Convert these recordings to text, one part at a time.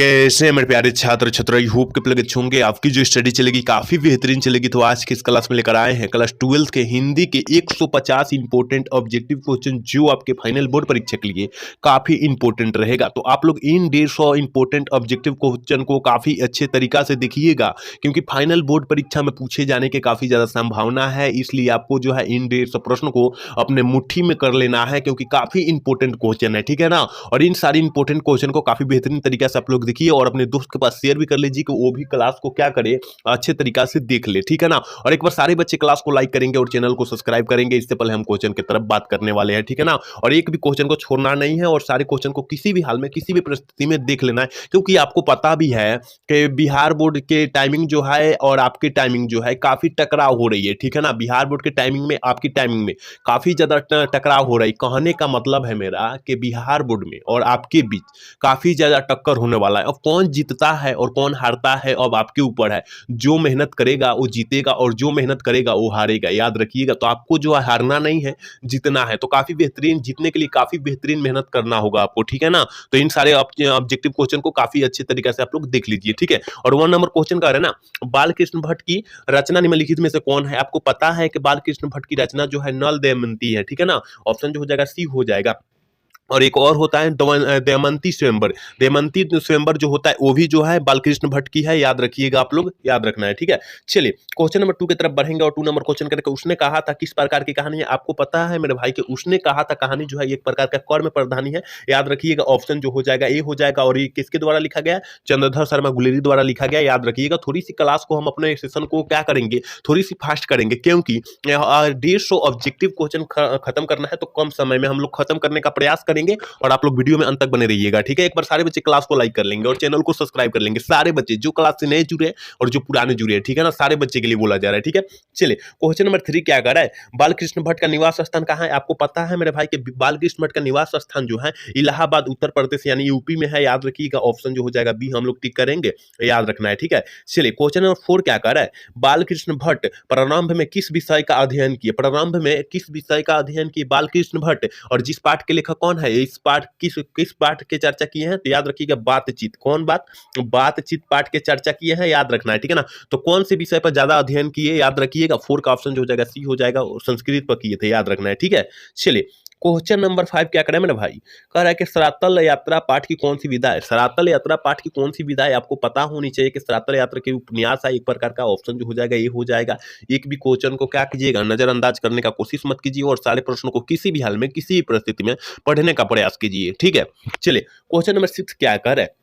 कैसे हैं मेरे प्यारे छात्र छात्रा, आई होप के प्लग होंगे। आपकी जो स्टडी चलेगी काफ़ी बेहतरीन चलेगी। तो आज की इस क्लास में लेकर आए हैं क्लास 12 के हिंदी के 150 इंपॉर्टेंट ऑब्जेक्टिव क्वेश्चन जो आपके फाइनल बोर्ड परीक्षा के लिए काफ़ी इंपॉर्टेंट रहेगा। तो आप लोग इन 150 इंपॉर्टेंट ऑब्जेक्टिव क्वेश्चन को काफ़ी अच्छे तरीका से देखिएगा, क्योंकि फाइनल बोर्ड परीक्षा में पूछे जाने के काफ़ी ज़्यादा संभावना है। इसलिए आपको जो है इन 150 प्रश्न को अपने मुट्ठी में कर लेना है, क्योंकि काफ़ी इंपॉर्टेंट क्वेश्चन है, ठीक है ना। और इन सारी इंपॉर्टेंट क्वेश्चन को काफ़ी बेहतरीन तरीके से आप लोग देखिए और अपने दोस्त के पास शेयर भी कर लीजिए कि वो भी क्लास को क्या करे, अच्छे तरीका से देख ले, ठीक है ना। और एक बार सारे बच्चे क्लास को लाइक करेंगे और चैनल को सब्सक्राइब करेंगे। इससे पहले हम क्वेश्चन की तरफ बात करने वाले हैं, ठीक है ना। और एक भी क्वेश्चन को छोड़ना नहीं है और सारे क्वेश्चन को किसी भी हाल में किसी भी परिस्थिति में देख लेना है, क्योंकि आपको पता भी है कि बिहार बोर्ड के टाइमिंग जो है और आपकी टाइमिंग जो है काफी टकराव हो रही है, ठीक है ना। बिहार बोर्ड के टाइमिंग में आपकी टाइमिंग में काफी ज्यादा टकराव हो रही है। कहने का मतलब है मेरा कि बिहार बोर्ड में और आपके बीच काफी ज्यादा टक्कर होने वाला है। अब कौन जीतता है और कौन हारता है अब आपके ऊपर है। जो मेहनत करेगा वो जीतेगा और जो मेहनत करेगा वो हारेगा, याद रखिएगा। तो आपको जो है हारना नहीं है, जीतना है। तो काफी बेहतरीन जीतने के लिए काफी बेहतरीन मेहनत करना होगा आपको, ठीक है ना। तो इन सारे ऑब्जेक्टिव क्वेश्चन को काफी अच्छे तरीके से आप लोग देख लीजिए, ठीक है। और 1 नंबर क्वेश्चन का है ना, बाल कृष्ण भट्ट की रचना निम्नलिखित में से कौन है। आपको पता है कि बाल कृष्ण भट्ट की रचना जो है नल दमयंती है, ठीक है ना। ऑप्शन जो हो जाएगा सी हो जाएगा। और एक और होता है दमयंती स्वयंवर। दमयंती स्वयंवर जो होता है वो भी जो है बालकृष्ण भट्ट की है, याद रखिएगा, आप लोग याद रखना है, ठीक है। चलिए क्वेश्चन नंबर 2 की तरफ बढ़ेंगे। और 2 नंबर क्वेश्चन करके उसने कहा था किस प्रकार की कहानी है। आपको पता है मेरे भाई कि उसने कहा था कहानी जो है एक प्रकार का कर्म प्रधानी है, याद रखिएगा। ऑप्शन जो हो जाएगा ए हो जाएगा। और ये किसके द्वारा लिखा गया, चंद्रधर शर्मा गुलेरी द्वारा लिखा गया, याद रखिएगा। थोड़ी सी क्लास को हम अपने सेशन को क्या करेंगे, थोड़ी सी फास्ट करेंगे, क्योंकि 150 ऑब्जेक्टिव क्वेश्चन खत्म करना है। तो कम समय में हम लोग खत्म करने का प्रयास करेंगे और आप लोग वीडियो में अंत तक बने रहिएगा, ठीक है। एक बार सारे बच्चे क्लास को लाइक कर लेंगे और चैनल को सब्सक्राइब कर लेंगे। सारे बच्चे जो क्लास से नए जुड़े और जो पुराने जुड़े हैं, ठीक है ना, सारे बच्चे के लिए बोला जा रहा है, ठीक है। चलिए क्वेश्चन नंबर 3 क्या कर रहा है, बालकृष्ण भट्ट का निवास स्थान कहाँ है। आपको पता है मेरे भाई कि बालकृष्ण भट्ट का निवास स्थान जो है इलाहाबाद उत्तर प्रदेश यानी यूपी में है, याद रखिएगा। ऑप्शन जो हो जाएगा बी हम लोग टिक करेंगे, याद रखना है, ठीक है। चलिए क्वेश्चन नंबर 4 क्या कर रहा है, बालकृष्ण भट्ट प्रारंभ में किस विषय का अध्ययन किए। प्रारंभ में किस विषय का अध्ययन किए बालकृष्ण भट्ट, और जिस पाठ के लेखक कौन है, इस पाठ किस पाठ के चर्चा किए हैं, तो याद रखिएगा बातचीत। कौन बातचीत पाठ के चर्चा किए हैं, याद रखना है, ठीक है ना। तो कौन से विषय पर ज्यादा अध्ययन किए, याद रखिएगा। 4 का ऑप्शन जो हो जाएगा सी हो जाएगा, संस्कृत पर किए थे, याद रखना है, ठीक है। चलिए क्वेश्चन नंबर 5 क्या करें मेरा भाई, कह रहा है कि सरातल यात्रा पाठ की कौन सी विधा है। सरातल यात्रा पाठ की कौन सी विधा है, आपको पता होनी चाहिए कि सरातल यात्रा के उपन्यास है एक प्रकार का। ऑप्शन जो हो जाएगा ये हो जाएगा। एक भी क्वेश्चन को क्या कीजिएगा, नजरअंदाज करने का कोशिश मत कीजिए और सारे प्रश्नों को किसी भी हाल में किसी भी परिस्थिति में पढ़ने का प्रयास कीजिए, ठीक है। चलिए क्वेश्चन नंबर 6 क्या कर है,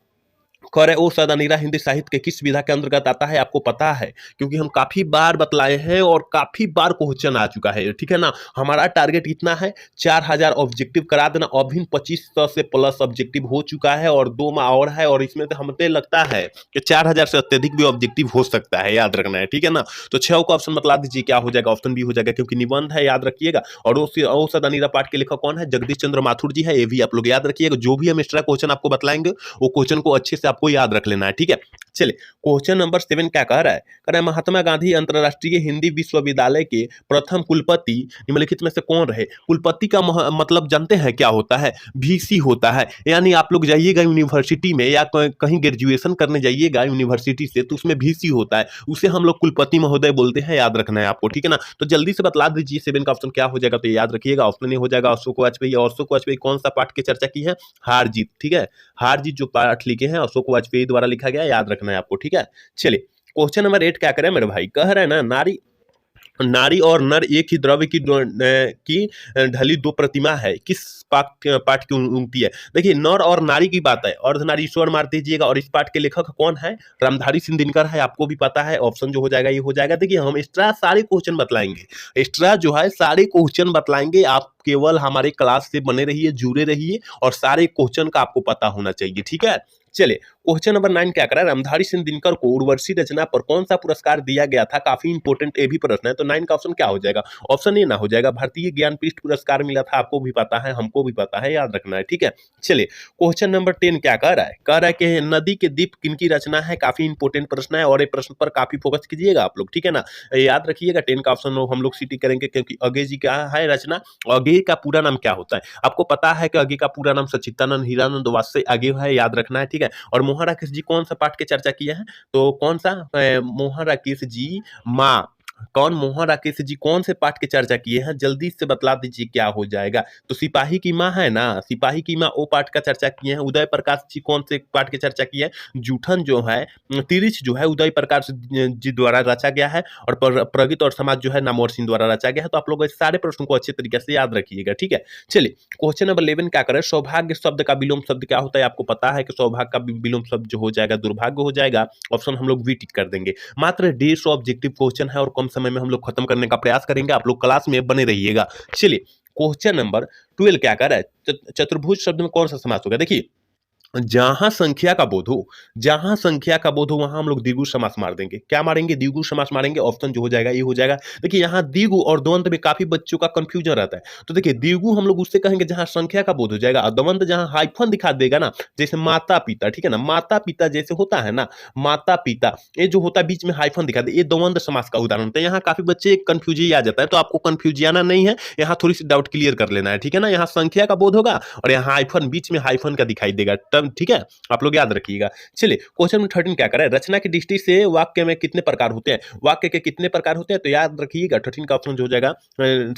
खैर ओ सदानीरा हिंदी साहित्य के किस विधा के अंतर्गत आता है। आपको पता है, क्योंकि हम काफी बार बतलाए हैं और काफी बार क्वेश्चन आ चुका है, ठीक है ना। हमारा टारगेट कितना है, 4000 ऑब्जेक्टिव करा देना। अभी 2500 से प्लस ऑब्जेक्टिव हो चुका है और 2 माह और है, और इसमें तो हमें लगता है कि 4000 से अत्यधिक भी ऑब्जेक्टिव हो सकता है, याद रखना है, ठीक है ना। तो 6 का ऑप्शन बतला दीजिए क्या हो जाएगा। ऑप्शन बी हो जाएगा, क्योंकि निबंध है, याद रखिएगा। और ओ सदानीरा पाठ के लेखक कौन है, जगदीश चंद्र माथुर जी है, ये भी आप लोग याद रखिएगा। जो भी हम एक्स्ट्रा क्वेश्चन आपको बतलाएंगे वो क्वेश्चन को अच्छे से आपको याद रख लेना है, ठीक है। चलिए क्वेश्चन नंबर 7 क्या कह रहा है, कह रहा है महात्मा गांधी अंतरराष्ट्रीय हिंदी विश्वविद्यालय के प्रथम कुलपति निम्नलिखित में से कौन रहे। कुलपति का मतलब जानते हैं क्या होता है, वीसी होता है। यानी आप लोग जाइएगा यूनिवर्सिटी में या कहीं ग्रेजुएशन करने जाइएगा यूनिवर्सिटी से, तो उसमें वीसी होता है, उसे हम लोग कुलपति महोदय बोलते हैं, याद रखना है आपको, ठीक है ना। तो जल्दी से बतला दीजिए 7 का ऑप्शन क्या हो जाएगा, तो याद रखिएगा। ऑप्शन ए हो जाएगा अशोक वाजपेयी। और अशोक वाजपेयी कौन सा पाठ की चर्चा की है, हार जीत, ठीक है। हार जीत जो पाठ लिखे हैं अशोक वाजपेयी द्वारा लिखा गया, याद रखना है आपको, ठीक है। चलिए क्वेश्चन नंबर 8 क्या करें मेरे भाई, कह रहे हैं ना, नारी और नर एक ही द्रव्य की ढली 2 प्रतिमा है, किस पाठ की उक्ति है। देखिए नर और नारी की बात है, अर्धनारीश्वर मार दीजिएगा। और इस पाठ के लेखक कौन है, रामधारी सिंह दिनकर है, आपको भी पता है। ऑप्शन जो हो जाएगा ये हो जाएगा। देखिए हम एक्स्ट्रा सारे क्वेश्चन बतलाएंगे, एक्स्ट्रा जो है सारे क्वेश्चन बतलाएंगे। आप केवल हमारे क्लास से बने रहिए, जुड़े रहिए और सारे क्वेश्चन का आपको पता होना चाहिए, ठीक है। चलिए क्वेश्चन नंबर 9 क्या करा, रामधारी सिंह दिनकर को उर्वशी रचना पर कौन सा पुरस्कार दिया गया था। काफी इंपॉर्टेंट ये भी प्रश्न है। तो 9 का ऑप्शन क्या हो जाएगा, ऑप्शन ए ना हो जाएगा, भारतीय ज्ञानपीठ पुरस्कार मिला था, आपको भी पता है, हमको भी पता है, याद रखना है, ठीक है। चलिए क्वेश्चन नंबर 10 क्या कह रहा है, कह रहा है कि नदी के द्वीप किनकी रचना है। काफी इंपॉर्टेंट प्रश्न है और ये प्रश्न पर काफी फोकस कीजिएगा आप लोग, ठीक है ना। याद रखिएगा 10 का ऑप्शन हम लोग सिटी करेंगे, क्योंकि अगे जी क्या है रचना, अगे आगे का पूरा नाम क्या होता है? आपको पता है कि आगे का पूरा नाम सच्चिदानंद हीरानंद वात्सल्य आगे है, याद रखना है, ठीक है। और मोहन राकेश जी कौन सा पाठ की चर्चा किए हैं? तो कौन सा मोहन राकेश जी माँ, कौन मोहन राकेश जी कौन से पाठ की चर्चा किए हैं? जल्दी से बतला दीजिए क्या हो जाएगा? तो सिपाही की माँ है ना, सिपाही की माँ वो पाठ का चर्चा किए हैं। उदय प्रकाश जी कौन से पाठ की चर्चा किए हैं? जूठन जो है, तिरिछ जो है उदय प्रकाश जी द्वारा रचा गया है, और प्रगति और समाज जो है नामवर सिंह द्वारा रचा गया है। तो आप लोग इस सारे प्रश्नों को अच्छे तरीके से याद रखिएगा, ठीक है। चलिए क्वेश्चन नंबर 11 क्या करें? सौभाग्य शब्द का विलोम शब्द क्या होता है? आपको पता है कि सौभाग्य का विलोम शब्द जो हो जाएगा दुर्भाग्य हो जाएगा। ऑप्शन हम लोग बी टिक कर देंगे। मात्र 150 ऑब्जेक्टिव क्वेश्चन है और कम समय में हम लोग खत्म करने का प्रयास करेंगे। आप लोग क्लास में बने रहिएगा। चलिए क्वेश्चन नंबर 12 क्या कर रहा है? चतुर्भुज शब्द में कौन सा समास होगा? देखिए, जहां संख्या का बोध हो, जहां संख्या का बोध हो वहां हम लोग द्विगु समास मार देंगे। क्या मारेंगे? द्विगु समास मारेंगे। ऑप्शन जो हो जाएगा ये हो जाएगा। देखिए यहाँ द्विगु और द्वंद्व में काफी बच्चों का कंफ्यूजन रहता है। तो देखिए द्विगु हम लोग उससे कहेंगे जहां संख्या का बोध हो जाएगा, और द्वंद्व जहां हाइफन दिखा देगा ना, जैसे माता पिता, ठीक है ना, माता पिता जैसे होता है ना, माता पिता, ये जो होता है बीच में हाइफन दिखा दे, ये द्वंद्व समास का उदाहरण होता है। यहाँ काफी बच्चे कंफ्यूज आ जाता है, तो आपको कंफ्यूज आना नहीं है, यहाँ थोड़ी सी डाउट क्लियर कर लेना है, ठीक है ना। यहाँ संख्या का बोध होगा और यहाँ हाइफन बीच में हाइफन का दिखाई देगा, तब ठीक है, आप लोग याद रखिएगा। चलिए क्वेश्चन नंबर 13 क्या करें? रचना की दृष्टि से वाक्य में कितने प्रकार होते हैं? वाक्य के कितने प्रकार होते हैं? तो याद रखिएगा 13 का ऑप्शन जो हो जाएगा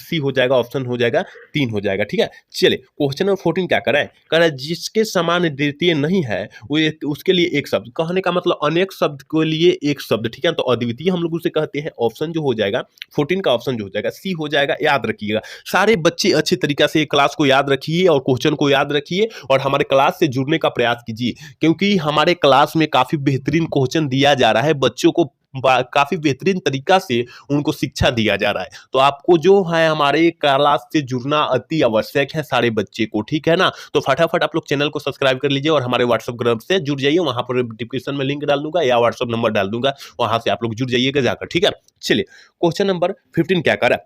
सी हो जाएगा, ऑप्शन हो जाएगा 3 हो जाएगा, ठीक है। चलिए क्वेश्चन नंबर 14 क्या करें? करें जिसके समान द्वितीय नहीं है वो उसके लिए एक शब्द, कहने का मतलब अनेक शब्द के लिए एक शब्द, ठीक है। तो अद्वितीय हम लोग उसे कहते हैं। ऑप्शन जो हो जाएगा 14 का ऑप्शन जो हो जाएगा सी हो जाएगा, याद रखिएगा। सारे बच्चे अच्छे तरीके से क्लास को याद रखिए और क्वेश्चन को याद रखिए और हमारे क्लास से जुड़ने का प्रयास कीजिए, क्योंकि हमारे क्लास में काफी बेहतरीन क्वेश्चन दिया जा रहा है, बच्चों को काफी बेहतरीन तरीका से उनको शिक्षा दिया जा रहा है। तो आपको जो है हमारे क्लास से जुड़ना अति आवश्यक है सारे बच्चे को, ठीक है ना। तो फटाफट आप लोग चैनल को सब्सक्राइब कर लीजिए और हमारे व्हाट्सएप ग्रुप से जुड़ जाइए। वहां पर डिस्क्रिप्शन में लिंक डाल दूंगा या व्हाट्सएप नंबर डाल दूंगा, वहां से आप लोग जुड़ जाइएगा जाकर, ठीक है। चलिए क्वेश्चन नंबर 15 क्या करा?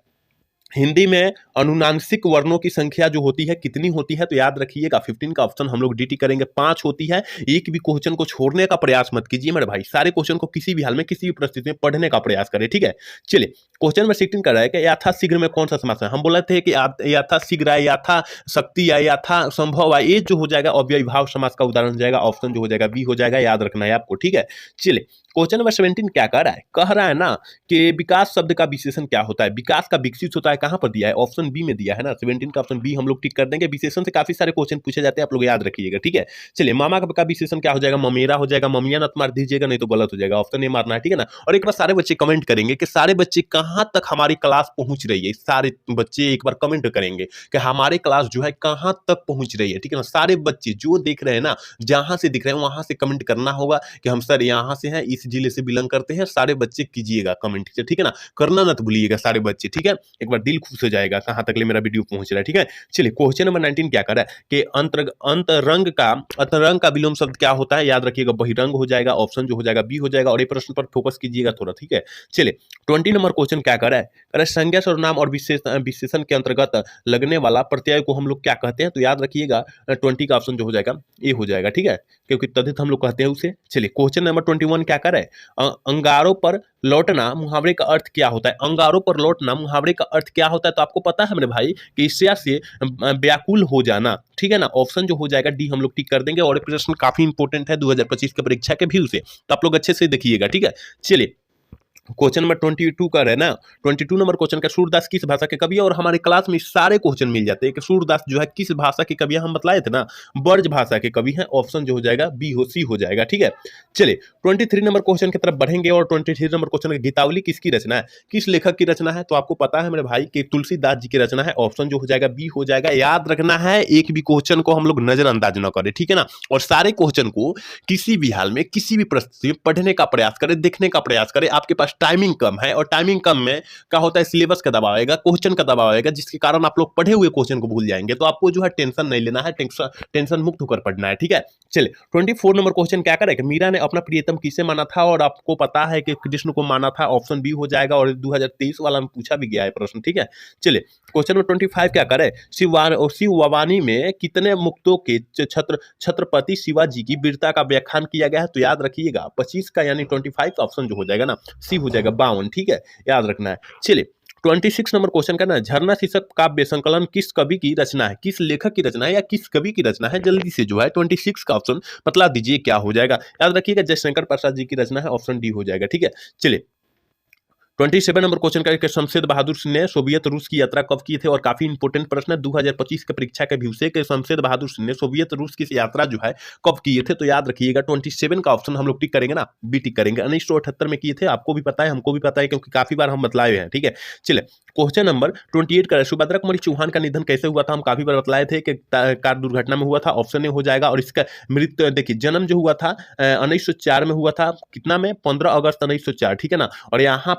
हिंदी में अनुनासिक वर्णों की संख्या जो होती है कितनी होती है? तो याद रखिएगा 15 का ऑप्शन हम लोग डीटी करेंगे 5 होती है। एक भी क्वेश्चन को छोड़ने का प्रयास मत कीजिए मेरे भाई, सारे क्वेश्चन को किसी भी हाल में किसी भी परिस्थिति में पढ़ने का प्रयास करें, ठीक है। चलिए क्वेश्चन नंबर 16 कर रहा है कि यथाशीघ्र में कौन सा समास है? हम बोले थे कि यथाशीघ्र है, यथा शक्ति है, यथा संभव है, ये जो हो जाएगा अव्ययीभाव समास का उदाहरण हो जाएगा। ऑप्शन जो हो जाएगा बी हो जाएगा, याद रखना है आपको, ठीक है। चलिए क्वेश्चन नंबर 17 क्या कह रहा है? कह रहा है ना कि विकास शब्द का विशेषण क्या होता है? विकास का विकसित होता है, कहां पर दिया है? ऑप्शन बी में दिया है ना, 17 का ऑप्शन बी हम लोग टिक कर देंगे। विशेषण से काफी सारे क्वेश्चन पूछे जाते हैं, आप लोग याद रखिएगा, ठीक है। चलिए मामा का विशेषण क्या हो जाएगा? ममेरा हो जाएगा, ममिया नत मार दीजिएगा, नहीं तो गलत हो जाएगा, ऑप्शन ए मारना है, ठीक है ना। और एक बार सारे बच्चे कमेंट करेंगे कि सारे बच्चे कहां तक हमारी क्लास पहुंच रही है। सारे बच्चे एक बार कमेंट करेंगे कि हमारी क्लास जो है कहां तक पहुंच रही है, ठीक है ना। सारे बच्चे जो देख रहे हैं ना, जहां से दिख रहे हैं वहां से कमेंट करना होगा कि हम सर यहाँ से हैं, इस जिले से बिलोंग करते हैं। सारे बच्चे कीजिएगा कमेंट, ठीक है ना, करना ना तो भूलिएगा सारे बच्चे, ठीक है। एक बार दिल खुश हो जाएगा कहां तक ले मेरा वीडियो पहुंच रहा है, ठीक है। चलिए क्वेश्चन नंबर 19 क्या कर रहा है कि अंतरंग का विलोम शब्द क्या होता है? याद रखिएगा बहिरंग हो जाएगा, ऑप्शन जो हो जाएगा बी हो जाएगा। और ये प्रश्न पर फोकस कीजिएगा थोड़ा, ठीक है। चलिए 20 नंबर क्वेश्चन क्या कर रहा है? कह रहा है संज्ञा सर्वनाम और विशेषण के अंतर्गत लगने वाला प्रत्यय को हम लोग क्या कहते हैं? तो याद रखिएगा 20 का ऑप्शन जो हो जाएगा ए हो जाएगा, ठीक है, क्योंकि तद्धित हम लोग कहते हैं उसे। चलिए क्वेश्चन नंबर 21 क्या कर रहा है? अंगारों पर लौटना मुहावरे का अर्थ क्या होता है? अंगारों पर लौटना मुहावरे का अर्थ क्या होता है? तो आपको पता है मेरे भाई कि ईर्ष्या से व्याकुल हो जाना, ठीक है ना। ऑप्शन जो हो जाएगा डी हम लोग टिक कर देंगे। और प्रश्न काफी इंपॉर्टेंट है 2025 के परीक्षा के व्यू से, तो आप लोग अच्छे से देखिएगा, ठीक है। चलिए क्वेश्चन नंबर 22 का है ना, 22 नंबर क्वेश्चन का सूरदास किस भाषा के कवि है? और हमारे क्लास में सारे क्वेश्चन मिल जाते हैं कि सूरदास जो है किस भाषा के कवि है। हम बतलाए थे ना, ब्रज भाषा के कवि हैं। ऑप्शन जो हो जाएगा बी हो सी हो जाएगा, ठीक है। चलिए 23 नंबर क्वेश्चन की तरफ बढ़ेंगे और 23 नंबर क्वेश्चन गीतावली किसकी रचना है? किस लेखक की रचना है? तो आपको पता है मेरे भाई कि तुलसीदास जी की रचना है। ऑप्शन जो हो जाएगा बी हो जाएगा, याद रखना है। एक भी क्वेश्चन को हम लोग नजरअंदाज न करें, ठीक है ना। और सारे क्वेश्चन को किसी भी हाल में किसी भी परिस्थिति में पढ़ने का प्रयास करें, देखने का प्रयास करें। आपके पास टाइमिंग कम है और टाइमिंग कम में क्या होता है, सिलेबस का दबाव आएगा, क्वेश्चन का दबाव आएगा, जिसके कारण आप लोग पढ़े हुए क्वेश्चन को भूल जाएंगे। तो आपको जो है टेंशन नहीं लेना है, टेंशन मुक्त होकर पढ़ना है, ठीक है। चलिए 24 नंबर क्वेश्चन क्या करें कि मीरा ने अपना प्रियतम किसे माना था? और आपको पता है कि कृष्ण को माना था। ऑप्शन बी हो जाएगा और 2023 वाला में पूछा भी गया है प्रश्न, ठीक है। चलिए क्वेश्चन नंबर 25 क्या करें? शिववानी में कितने मुक्तों के छत्रपति शिवाजी की वीरता का व्याख्यान किया गया है? तो याद रखिएगा 25 का यानी 25 का ऑप्शन जो हो जाएगा ना सी हो जाएगा 52, ठीक है, याद रखना है। चलिए 26 नंबर क्वेश्चन का ना, झरना शीर्षक काव्य संकलन किस कवि की रचना है, किस लेखक की रचना है या किस कवि की रचना है, जल्दी से जो है 26 का ऑप्शन बतला दीजिए क्या हो जाएगा। याद रखिएगा जयशंकर प्रसाद जी की रचना है, ऑप्शन डी हो जाएगा। ठीक है, चलिए 27 नंबर क्वेश्चन का कि शमशेद बहादुर सिंह ने सोवियत रूस की यात्रा कब की थे, और काफी इंपोर्टेंट प्रश्न है 2025 के परीक्षा के व्यू से कि शमशेद बहादुर सिंह ने सोवियत रूस की यात्रा जो है कब किए थे। तो याद रखिएगा 27 का ऑप्शन हम लोग टिक करेंगे ना, बी टिक करेंगे। 1978 में किए थे, आपको भी पता है हमको भी पता है क्योंकि काफी बार हम बतलाए हैं। ठीक है, चलिए क्वेश्चन नंबर 28 का सुभद्रा कुमारी चौहान का निधन कैसे हुआ था, हम काफी बार बतलाए थे कि कार दुर्घटना में हुआ था, ऑप्शन ए हो जाएगा। और इसका मृत्यु देखिए, जन्म जो हुआ था 1904 में हुआ था, कितना में 15 अगस्त 1904। ठीक है ना, और यहाँ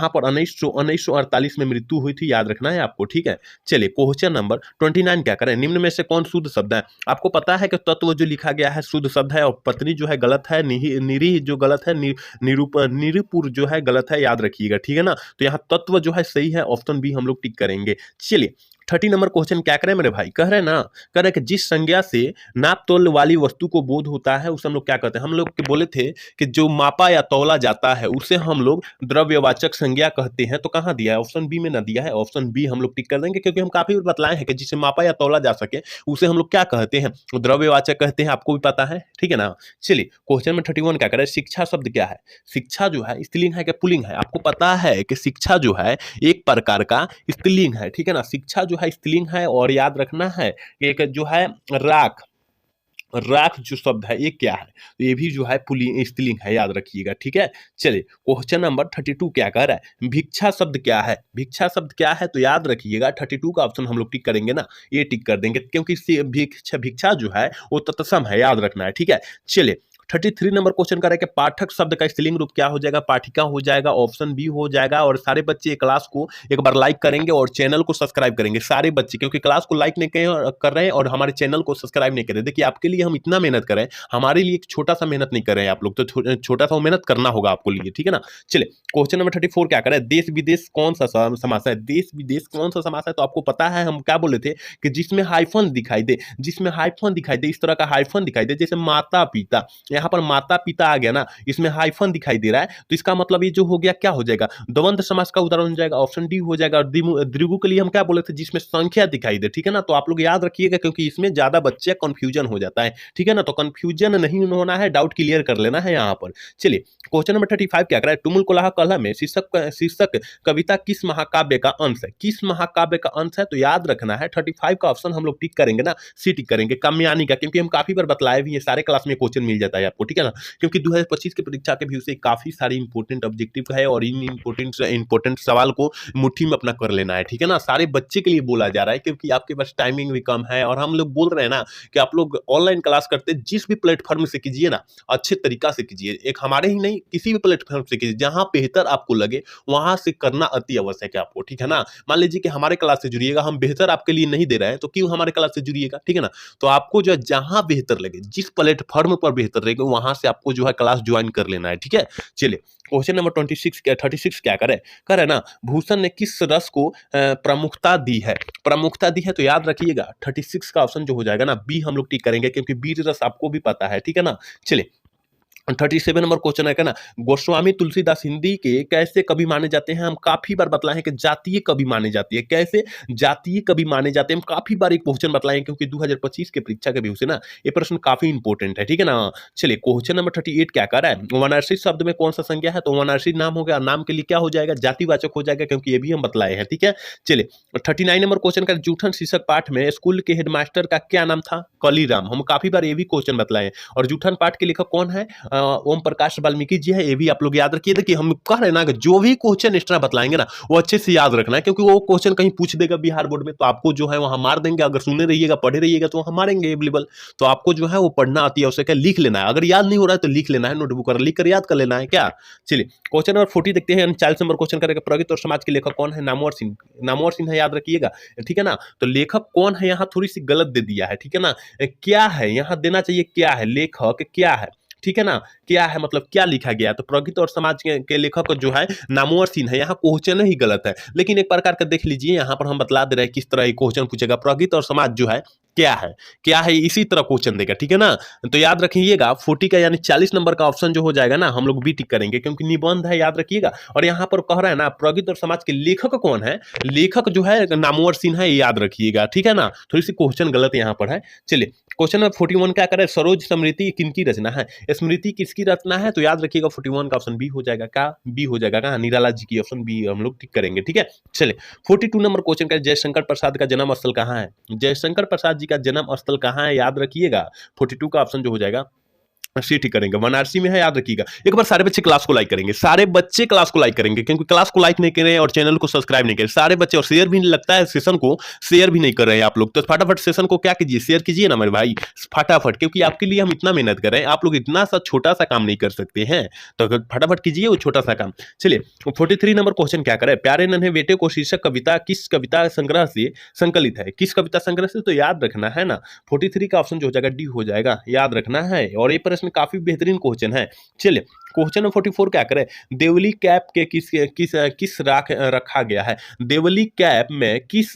पर 1948 में मृत्यु हुई थी, याद रखना है आपको। ठीक है, चलिए क्वेश्चन नंबर 29 क्या करें, निम्न में से कौन शुद्ध शब्द है। आपको पता है कि तत्व जो लिखा गया है शुद्ध शब्द है, और पत्नी जो है गलत है, निरी जो गलत है, निरूपुर जो है गलत है, याद रखिएगा। ठीक है ना, तो यहाँ तत्व जो है सही है, ऑप्शन बी हम लोग टिक करेंगे। चलिए 30 नंबर क्वेश्चन क्या करें मेरे भाई, कह रहे हैं ना, कह रहे हैं कि जिस संज्ञा से नाप तोल वाली वस्तु को बोध होता है उसे हम लोग क्या कहते हैं। हम लोग बोले थे कि जो मापा या तौला जाता है उसे हम लोग द्रव्यवाचक संज्ञा कहते हैं। तो कहाँ दिया है, ऑप्शन बी में ना दिया है, ऑप्शन बी हम लोग टिक कर देंगे क्योंकि हम काफी बतलाए हैं कि जिसे मापा या तौला जा सके उसे हम लोग क्या कहते हैं, द्रव्यवाचक कहते हैं, आपको भी पता है। ठीक है ना, चलिए क्वेश्चन में 31 क्या करें, शिक्षा शब्द क्या है। शिक्षा जो है स्त्रीलिंग है क्या पुल्लिंग है। आपको पता है कि शिक्षा जो है एक प्रकार का स्त्रीलिंग है। ठीक है ना, शिक्षा जो है स्त्रीलिंग है, और याद रखना है एक जो है राख, राख जो शब्द है ये क्या है, तो ये भी जो है पुल्लिंग स्त्रीलिंग है, याद रखिएगा। ठीक है, चलिए क्वेश्चन नंबर 32 क्या कह रहा है, भिक्षा शब्द क्या है। भिक्षा शब्द क्या है, तो याद रखिएगा 32 का ऑप्शन हम लोग टिक करेंगे ना, ये टिक कर देंगे क्योंकि भिक्षा जो है वो तत्सम है, याद रखना है। ठीक है, चलिए 33 नंबर क्वेश्चन कर रहे हैं कि पाठक शब्द का स्त्रीलिंग रूप क्या हो जाएगा, पाठिका हो जाएगा, ऑप्शन बी हो जाएगा। और सारे बच्चे क्लास को एक बार लाइक करेंगे और चैनल को सब्सक्राइब करेंगे, सारे बच्चे, क्योंकि क्लास को लाइक नहीं कर रहे हैं और हमारे चैनल को सब्सक्राइब नहीं कर रहे। देखिए आपके लिए हम इतना मेहनत कर रहे हैं, हमारे लिए एक छोटा सा मेहनत नहीं कर रहे हैं आप लोग, तो छोटा सा मेहनत करना होगा आपको लिए। ठीक है ना, चलिए क्वेश्चन नंबर 34 क्या करें, देश विदेश कौन सा समास है। देश विदेश कौन सा समास है, तो आपको पता है हम क्या बोले थे कि जिसमें हाइफन दिखाई दे, जिसमें हाइफन दिखाई दे, इस तरह का हाइफन दिखाई दे, जैसे माता पिता, यहाँ पर माता पिता आ गया ना, इसमें हाइफन दिखाई दे रहा है, तो इसका मतलब ये जो हो गया क्या हो जाएगा, द्वंद्व समास का उदाहरण हो जाएगा, ऑप्शन डी हो जाएगा। और द्विगु के लिए हम क्या बोले थे, जिसमें संख्या दिखाई दे। ठीक है ना, तो आप लोग याद रखिएगा क्योंकि इसमें ज्यादा बच्चे कंफ्यूजन हो जाता है। ठीक है ना, तो कंफ्यूजन नहीं होना है, डाउट क्लियर कर लेना है यहाँ पर। चलिए क्वेश्चन नंबर 35 क्या करा है, टुमुल कोलाह कलह में शीर्षक कविता किस महाकाव्य का अंश है। किस महाकाव्य का अंश है, तो याद रखना है 35 का ऑप्शन हम लोग टिक करेंगे ना, सी टिक करेंगे, कामयानी का, क्योंकि हम काफी बार बतलाए भी ये सारे क्लास में क्वेश्चन मिल जाता है आपको। ठीक है ना, क्योंकि 2025 के परीक्षा के व्यू से काफी सारी इंपोर्टेंट ऑब्जेक्टिव है, और इन इंपोर्टेंट सवाल को मुट्ठी में अपना कर लेना है। ठीक है ना, सारे बच्चे के लिए बोला जा रहा है क्योंकि आपके पास टाइमिंग भी कम है, और हम लोग बोल रहे हैं ना कि आप लोग ऑनलाइन क्लास करते जिस भी प्लेटफॉर्म से कीजिए ना, अच्छे तरीका से कीजिए, एक हमारे ही नहीं किसी भी प्लेटफॉर्म से कीजिए, जहां बेहतर आपको लगे वहां से करना अति आवश्यक है आपको। ठीक है ना, मान लीजिए कि हमारे क्लास से जुड़िएगा, हम बेहतर आपके लिए नहीं दे रहे हैं, तो क्यों हमारे क्लास से जुड़िएगा। ठीक है ना, तो आपको जो है जहां बेहतर लगे, जिस प्लेटफॉर्म पर बेहतर लगे, वहां से आपको जो है क्लास ज्वाइन कर लेना है। ठीक है, चलिए क्वेश्चन नंबर 36 क्या करे ना, भूषण ने किस रस को प्रमुखता दी है। प्रमुखता दी है, तो याद रखिएगा 36 का ऑप्शन जो हो जाएगा ना, बी हम लोग टिक करेंगे क्योंकि बीर रस आपको भी पता है। ठीक है ना, चलिए 37 नंबर क्वेश्चन है ना, गोस्वामी तुलसीदास हिंदी के कैसे कवि माने जाते हैं। हम काफी बार बतलाए हैं कि जातीय कवि माने जाती है, कैसे जातीय कवि माने जाते हैं, हम काफी बार एक क्वेश्चन बतलाए हैं क्योंकि 2025 के परीक्षा के व्यू से ना ये प्रश्न काफी इंपॉर्टेंट है। ठीक है ना, चलिए क्वेश्चन नंबर 38 क्या कर रहा है, वनारसी शब्द में कौन सा संज्ञा है, तो वनारसी नाम हो गया, नाम के लिए क्या हो जाएगा, जातिवाचक हो जाएगा, क्योंकि ये भी हम बतलाए हैं। ठीक है, चलिए 39 नंबर क्वेश्चन का, जूठन शीर्षक पाठ में स्कूल के हेडमास्टर का क्या नाम था, कलीराम। हम काफी बार ये भी क्वेश्चन बतलाए हैं। और जूठन पाठ के लेखक कौन है, ओम प्रकाश वाल्मीकि जी है, ये भी आप लोग याद रखिए। देखिए हम कह रहे हैं ना कि जो भी क्वेश्चन एक्स्ट्रा बतलाएंगे ना वो अच्छे से याद रखना है, क्योंकि वो क्वेश्चन कहीं पूछ देगा बिहार बोर्ड में, तो आपको जो है वहां मार देंगे। अगर सुने रहिएगा पढ़े रहिएगा तो वहां मारेंगे अवेलेबल, तो आपको जो है वो पढ़ना आती है, आवश्यक है, लिख लेना है। अगर याद नहीं हो रहा है तो लिख लेना है, नोटबुक पर लिख कर याद कर लेना है क्या। चलिए क्वेश्चन नंबर 40 देखते हैं, 40 नंबर क्वेश्चन करेगा, प्रगति और समाज के लेखक कौन है, नामवर सिंह। नामवर सिंह है, याद रखिएगा। ठीक है ना, तो लेखक कौन है, यहाँ थोड़ी सी गलत दे दिया है। ठीक है ना, क्या है यहाँ देना चाहिए, क्या है लेखक क्या है। ठीक है ना, क्या है मतलब क्या लिखा गया, तो प्रगति और समाज के लेखक जो है नामवर सिंह है, यहाँ क्वेश्चन ही गलत है। लेकिन एक प्रकार का देख लीजिए, यहाँ पर हम बतला दे रहे हैं किस तरह क्वेश्चन पूछेगा। प्रगति और समाज जो है क्या है, क्या है, इसी तरह क्वेश्चन देगा, ठीक है ना। तो याद रखिएगा 40 का यानी 40 नंबर का ऑप्शन जो हो जाएगा ना, हम लोग बी टिक करेंगे क्योंकि निबंध है, याद रखिएगा। और यहाँ पर कह रहा है ना प्रगति और समाज के लेखक कौन है, लेखक जो है नामवर सिन्हा है, याद रखिएगा, ठीक है ना। थोड़ी सी क्वेश्चन गलत यहाँ पर है। चलिए क्वेश्चन नंबर 41 क्या करे, सरोज स्मृति किनकी रचना है, स्मृति किसकी रचना है, तो याद रखिएगा 41 का ऑप्शन बी हो जाएगा, क्या बी हो जाएगा, कहा निराला जी की, ऑप्शन बी हम लोग टिक करेंगे, ठीक है। चलिए 42 नंबर क्वेश्चन का, जयशंकर प्रसाद का जन्म स्थल कहाँ है, जयशंकर प्रसाद जी का जन्म स्थल कहाँ है, याद रखिएगा 42 का ऑप्शन जो हो जाएगा सी ठीक करेंगे, बनारसी में है, याद रखिएगा। एक बार सारे बच्चे क्लास को लाइक करेंगे, सारे बच्चे क्लास को लाइक करेंगे, क्योंकि क्लास को लाइक नहीं कर रहे हैं और चैनल को सब्सक्राइब नहीं कर रहे सारे बच्चे, और शेयर भी नहीं लगता है सेशन को, शेयर भी नहीं कर रहे हैं आप लोग। तो फटाफट सेशन को क्या कीजिए, शेयर कीजिए ना मेरे भाई, फटाफट, क्योंकि आपके लिए हम इतना मेहनत कर रहे हैं, आप लोग इतना सा छोटा सा काम नहीं कर सकते हैं, तो फटाफट कीजिए वो छोटा सा काम। चलिए 43 नंबर क्वेश्चन क्या करे, प्यारे नन्हे बेटे को शीर्षक कविता किस कविता संग्रह से संकलित है, किस कविता संग्रह से, तो याद रखना है ना 43 का ऑप्शन जो हो जाएगा डी हो जाएगा, याद रखना है। और ये प्रश्न काफी बेहतरीन क्वेश्चन है। चलिए क्वेश्चन नंबर 44 क्या करे, देवली कैप के किस रखा गया है, देवली कैप में किस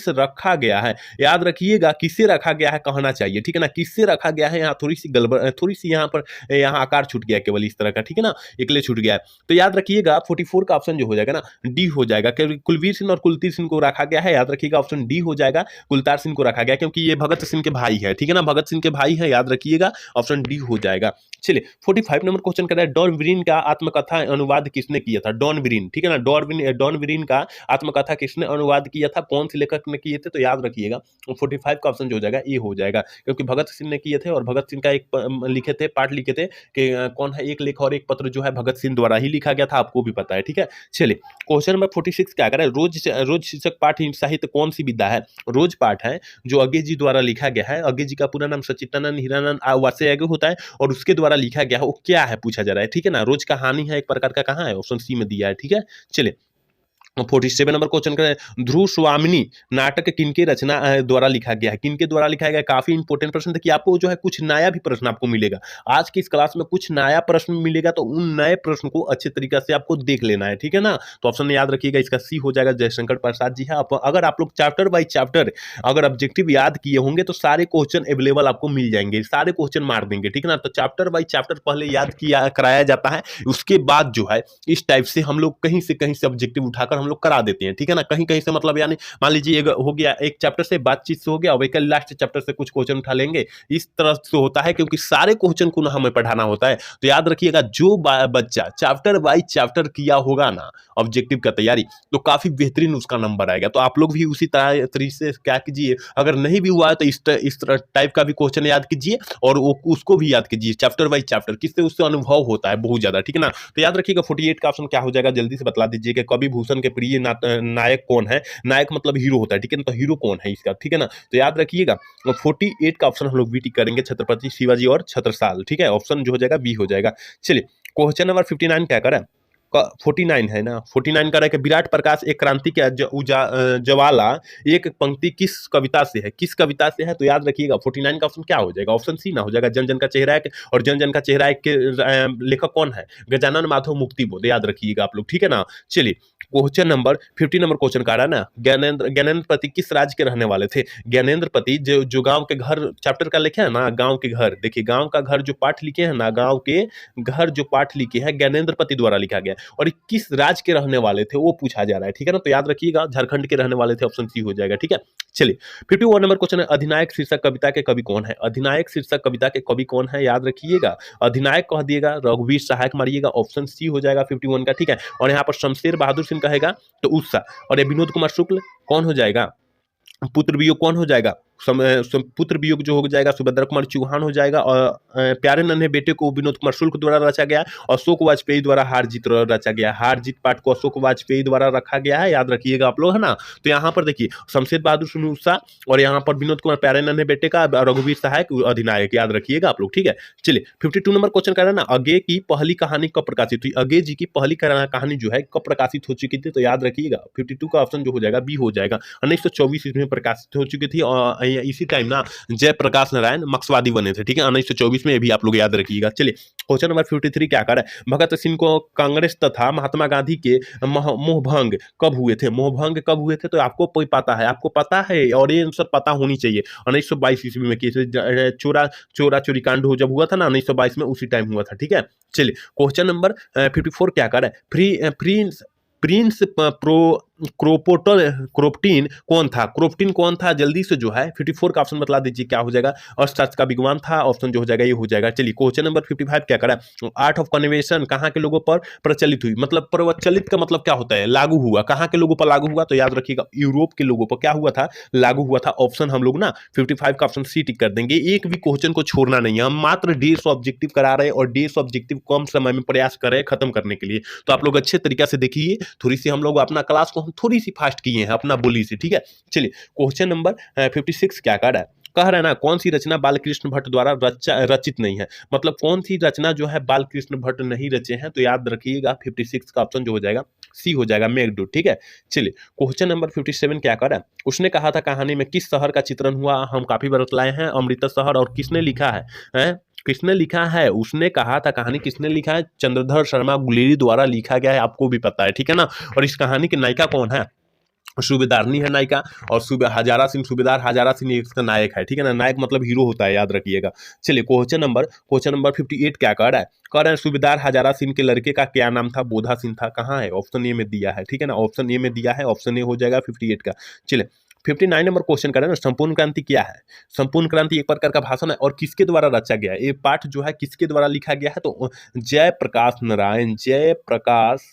रखा गया है, याद रखिएगा किसे रखा गया है कहना चाहिए, ठीक है ना, किससे रखा गया है, यहाँ थोड़ी सी गड़बड़, थोड़ी सी यहाँ पर यहाँ आकार छूट गया केवल इस तरह का, ठीक है ना, एकले छूट गया है। तो याद रखिएगा 44 का ऑप्शन जो हो जाएगा ना डी हो जाएगा, क्योंकि कुलवीर सिंह और कुलतीर सिंह को रखा गया है, याद रखिएगा ऑप्शन डी हो जाएगा, कुलतार सिंह को रखा गया क्योंकि ये भगत सिंह के भाई है, ठीक है ना, भगत सिंह के भाई है, याद रखिएगा ऑप्शन डी हो जाएगा। चलिए 45 नंबर क्वेश्चन कर रहा है, डॉन ब्रीन का आत्मकथा अनुवाद किसने किया था, डॉन ब्रीन, ठीक है ना, डॉन ब्रीन का आत्मकथा किसने अनुवाद किया था, कौन से लेखक ने किए थे, तो याद रखिएगा 45 का ऑप्शन जो हो जाएगा ए हो जाएगा, क्योंकि भगत सिंह ने किए थे, और भगत सिंह का एक लिखे थे, पाठ लिखे थे कि कौन है, एक लेख और एक पत्र जो है भगत सिंह द्वारा ही लिखा गया था, आपको भी पता है, ठीक है। चलिए क्वेश्चन नंबर 46 क्या कर रहा है, रोज शीर्षक पाठ साहित्य कौन सी विधा है, रोज पाठ है जो अज्ञे जी द्वारा लिखा गया है, अज्ञे जी का पूरा नाम सच्चिदानंद हीरानंद वात्स्य अज्ञे होता है, और उसके द्वारा लिखा गया है, वो क्या है पूछा जा रहा है, ठीक है ना, रोज कहानी है एक प्रकार का, कहाँ है, ऑप्शन सी में दिया है, ठीक है। चलिए 47 नंबर क्वेश्चन करें, ध्रुव स्वामिनी नाटक किनके रचना द्वारा लिखा गया है, किनके द्वारा लिखा गया है, काफी इंपॉर्टेंट प्रश्न। देखिए आपको जो है कुछ नया भी प्रश्न आपको मिलेगा आज की इस क्लास में, कुछ नया प्रश्न मिलेगा, तो उन नए प्रश्न को अच्छे तरीके से आपको देख लेना है, ठीक है ना। तो ऑप्शन याद रखिएगा, इसका सी हो जाएगा, जयशंकर प्रसाद जी है। अगर आप लोग चैप्टर बाई चैप्टर अगर ऑब्जेक्टिव याद किए होंगे तो सारे क्वेश्चन अवेलेबल आपको मिल जाएंगे, सारे क्वेश्चन मार देंगे, ठीक है ना। तो चैप्टर बाई चैप्टर पहले याद किया कराया जाता है, उसके बाद जो है इस टाइप से हम लोग कहीं से ऑब्जेक्टिव उठाकर हम लोग करा देते हैं, ठीक है ना। कहीं कहीं से मतलब यानी मान लीजिए हो गया एक चैप्टर से बातचीत से हो गया, और लास्ट चैप्टर से कुछ क्वेश्चन उठा लेंगे, इस तरह से होता है, क्योंकि सारे क्वेश्चन को ना हमें पढ़ाना होता है। तो याद रखिएगा जो बच्चा चैप्टर बाई चैप्टर किया होगा ना ऑब्जेक्टिव का तैयारी, तो काफी बेहतरीन उसका नंबर आएगा। तो आप लोग भी उसी तरीके से क्या कीजिए, अगर नहीं भी हुआ है तो इस तरह टाइप का भी क्वेश्चन याद कीजिए, और उसको भी याद कीजिए चैप्टर बाई चैप्टर, किससे उससे अनुभव होता है बहुत ज्यादा, ठीक है ना। तो याद रखिएगा 48 का ऑप्शन क्या हो जाएगा, जल्दी से बता दीजिए कि कवि भूषण के प्रिय नायक कौन है, नायक मतलब हीरो होता है, ठीक है ना, तो हीरो कौन है इसका, ठीक है ना। तो याद रखिएगा 48 का ऑप्शन हम लोग बी टिक करेंगे, छत्रपति शिवाजी और छत्रसाल, ठीक है, ऑप्शन जो हो जाएगा बी हो जाएगा। चलिए क्वेश्चन नंबर 59 क्या करें, 49 है ना, 49 का है, विराट प्रकाश एक क्रांति के ज्वाला एक पंक्ति किस कविता से है, किस कविता से है, तो याद रखिएगा 49 का ऑप्शन क्या हो जाएगा, ऑप्शन सी ना हो जाएगा, जन जन का चेहरा है, और जन जन का चेहरा है के लेखक कौन है, गजानन माधव मुक्ति बोध, याद रखिएगा आप लोग, ठीक है ना। चलिए क्वेश्चन नंबर 50 नंबर क्वेश्चन का रहा ना, ज्ञानेंद्र पति किस राज्य के रहने वाले थे, ज्ञानेंद्र पति जो गांव के घर चैप्टर का लिखे है ना, गांव के घर, देखिए गांव का घर जो पाठ लिखे हैं ना, गांव के घर जो पाठ लिखे हैं ज्ञानेंद्र पति द्वारा लिखा गया, और किस राज्य के रहने वाले थे वो पूछा जा रहा है, ठीक है ना। तो याद रखिएगा झारखंड के रहने वाले थे, ऑप्शन सी हो जाएगा, ठीक है। चलिए 51 नंबर क्वेश्चन है, अधिनायक शीर्षक कविता के कवि कौन है, अधिनायक शीर्षक कविता के कवि कौन है, याद रखिएगा अधिनायक कह दिएगा, रघुवीर सहायक मारिएगा, ऑप्शन सी हो जाएगा 51 का, ठीक है। और यहाँ पर शमशेर बहादुर सिंह कहेगा तो उत्साह, और ये विनोद कुमार शुक्ल कौन हो जाएगा, पुत्र वियोग कौन हो जाएगा, पुत्र वियोग जो हो जाएगा सुभद्रा कुमार चौहान हो जाएगा, और प्यारे नन्हे बेटे को विनोद कुमार शुक्ल द्वारा रचा गया, और अशोक वाजपेयी द्वारा हार जीत रचा गया, हार जीत पाठ को अशोक वाजपेयी द्वारा रखा गया है, याद रखिएगा आप लोग, है ना। तो यहाँ पर देखिए शमशेर बहादुर सिंह उत्साह, और यहाँ पर विनोद कुमार प्यारे नन्हे बेटे का, रघुवीर सहायक अधिनायक, याद रखिएगा आप लोग, ठीक है। चलिए 52 नंबर क्वेश्चन कर रहा है ना, अज्ञे की पहली कहानी कब प्रकाशित हुई, अज्ञे जी की पहली कहानी जो है कब प्रकाशित हो चुकी थी, तो याद रखिएगा 52 का ऑप्शन जो हो जाएगा बी हो जाएगा, 1924 में प्रकाशित हो चुकी थी, और इसी टाइम ना जयप्रकाश नारायण मार्क्सवादी बने थे, ठीक है, 1924 में, ये भी आप लोग याद रखिएगा। चलिए क्वेश्चन नंबर 53 क्या कर है, भगत सिंह को कांग्रेस तथा महात्मा गांधी के मोहभंग कब हुए थे, मोहभंग कब हुए थे, तो आपको कोई पता है, आपको पता है और ये आंसर पता होनी चाहिए। 1922 ईस्वी में किए चोरा चोरी कांड जब हुआ था ना 1922 में, उसी टाइम हुआ था, ठीक है। चलिए क्वेश्चन नंबर 54 क्या कर है, प्रिंस प्रिंस प्रो क्रोपोटल क्रोप्टीन कौन था, क्रोप्टीन कौन था, जल्दी से जो है 54 का ऑप्शन बतला दीजिए क्या हो जाएगा। अर्थशास्त्र का विद्वान था, ऑप्शन जो हो जाएगा ये हो जाएगा। चलिए क्वेश्चन नंबर 55 क्या करा, आर्ट ऑफ कन्वेंशन कहाँ के लोगों पर प्रचलित हुई, मतलब प्रचलित का मतलब क्या होता है, लागू हुआ, कहाँ के लोगों पर लागू हुआ, तो याद रखिएगा यूरोप के लोगों पर क्या हुआ था, लागू हुआ था। ऑप्शन हम लोग ना 55 का ऑप्शन सी टिक कर देंगे, एक भी क्वेश्चन को छोड़ना नहीं है, हम मात्र 150 ऑब्जेक्टिव करा रहे हैं और 150 ऑब्जेक्टिव कम समय में प्रयास कर रहे हैं खत्म करने के लिए। तो आप लोग अच्छे तरीके से देखिए, थोड़ी सी हम लोग अपना क्लास को हम थोड़ी सी फास्ट किए हैं अपना बोली से, ठीक है। चलिए क्वेश्चन नंबर 56 क्या कर रहा है, कह रहा है ना कौन सी रचना बालकृष्ण भट्ट द्वारा रचित नहीं है, मतलब कौन सी रचना जो है बालकृष्ण भट्ट नहीं रचे हैं, तो याद रखिएगा 56 का ऑप्शन जो हो जाएगा सी हो जाएगा, मेघदूत, ठीक है। चलिए क्वेश्चन नंबर 57 क्या कर रहा है, उसने कहा था कहानी में किस शहर का चित्रण हुआ, हम काफी बार बतलाए हैं अमृता शहर, और किसने लिखा है, किसने लिखा है, उसने कहा था कहानी किसने लिखा है, चंद्रधर शर्मा गुलेरी द्वारा लिखा गया है, आपको भी पता है, ठीक है ना। और इस कहानी की नायिका कौन है, सूबेदारनी है नायिका, और हजारा सिंह, सूबेदार हजारा सिंह इसका नायक है, ठीक है ना, नायक मतलब हीरो होता है, याद रखिएगा। चलिए क्वेश्चन नंबर 58 क्या कर रहा है, कह रहे हैं सूबेदार हजारा सिंह के लड़के का क्या नाम था, बोधा सिंह था, कहाँ है, ऑप्शन ए में दिया है, ठीक है ना, ऑप्शन ए में दिया है, ऑप्शन ए हो जाएगा 58 का। चलिए 59 नंबर क्वेश्चन करें ना, संपूर्ण क्रांति क्या है, संपूर्ण क्रांति एक प्रकार का भाषण है और किसके द्वारा रचा गया है, ये पाठ जो है किसके द्वारा लिखा गया है, तो जयप्रकाश नारायण, जयप्रकाश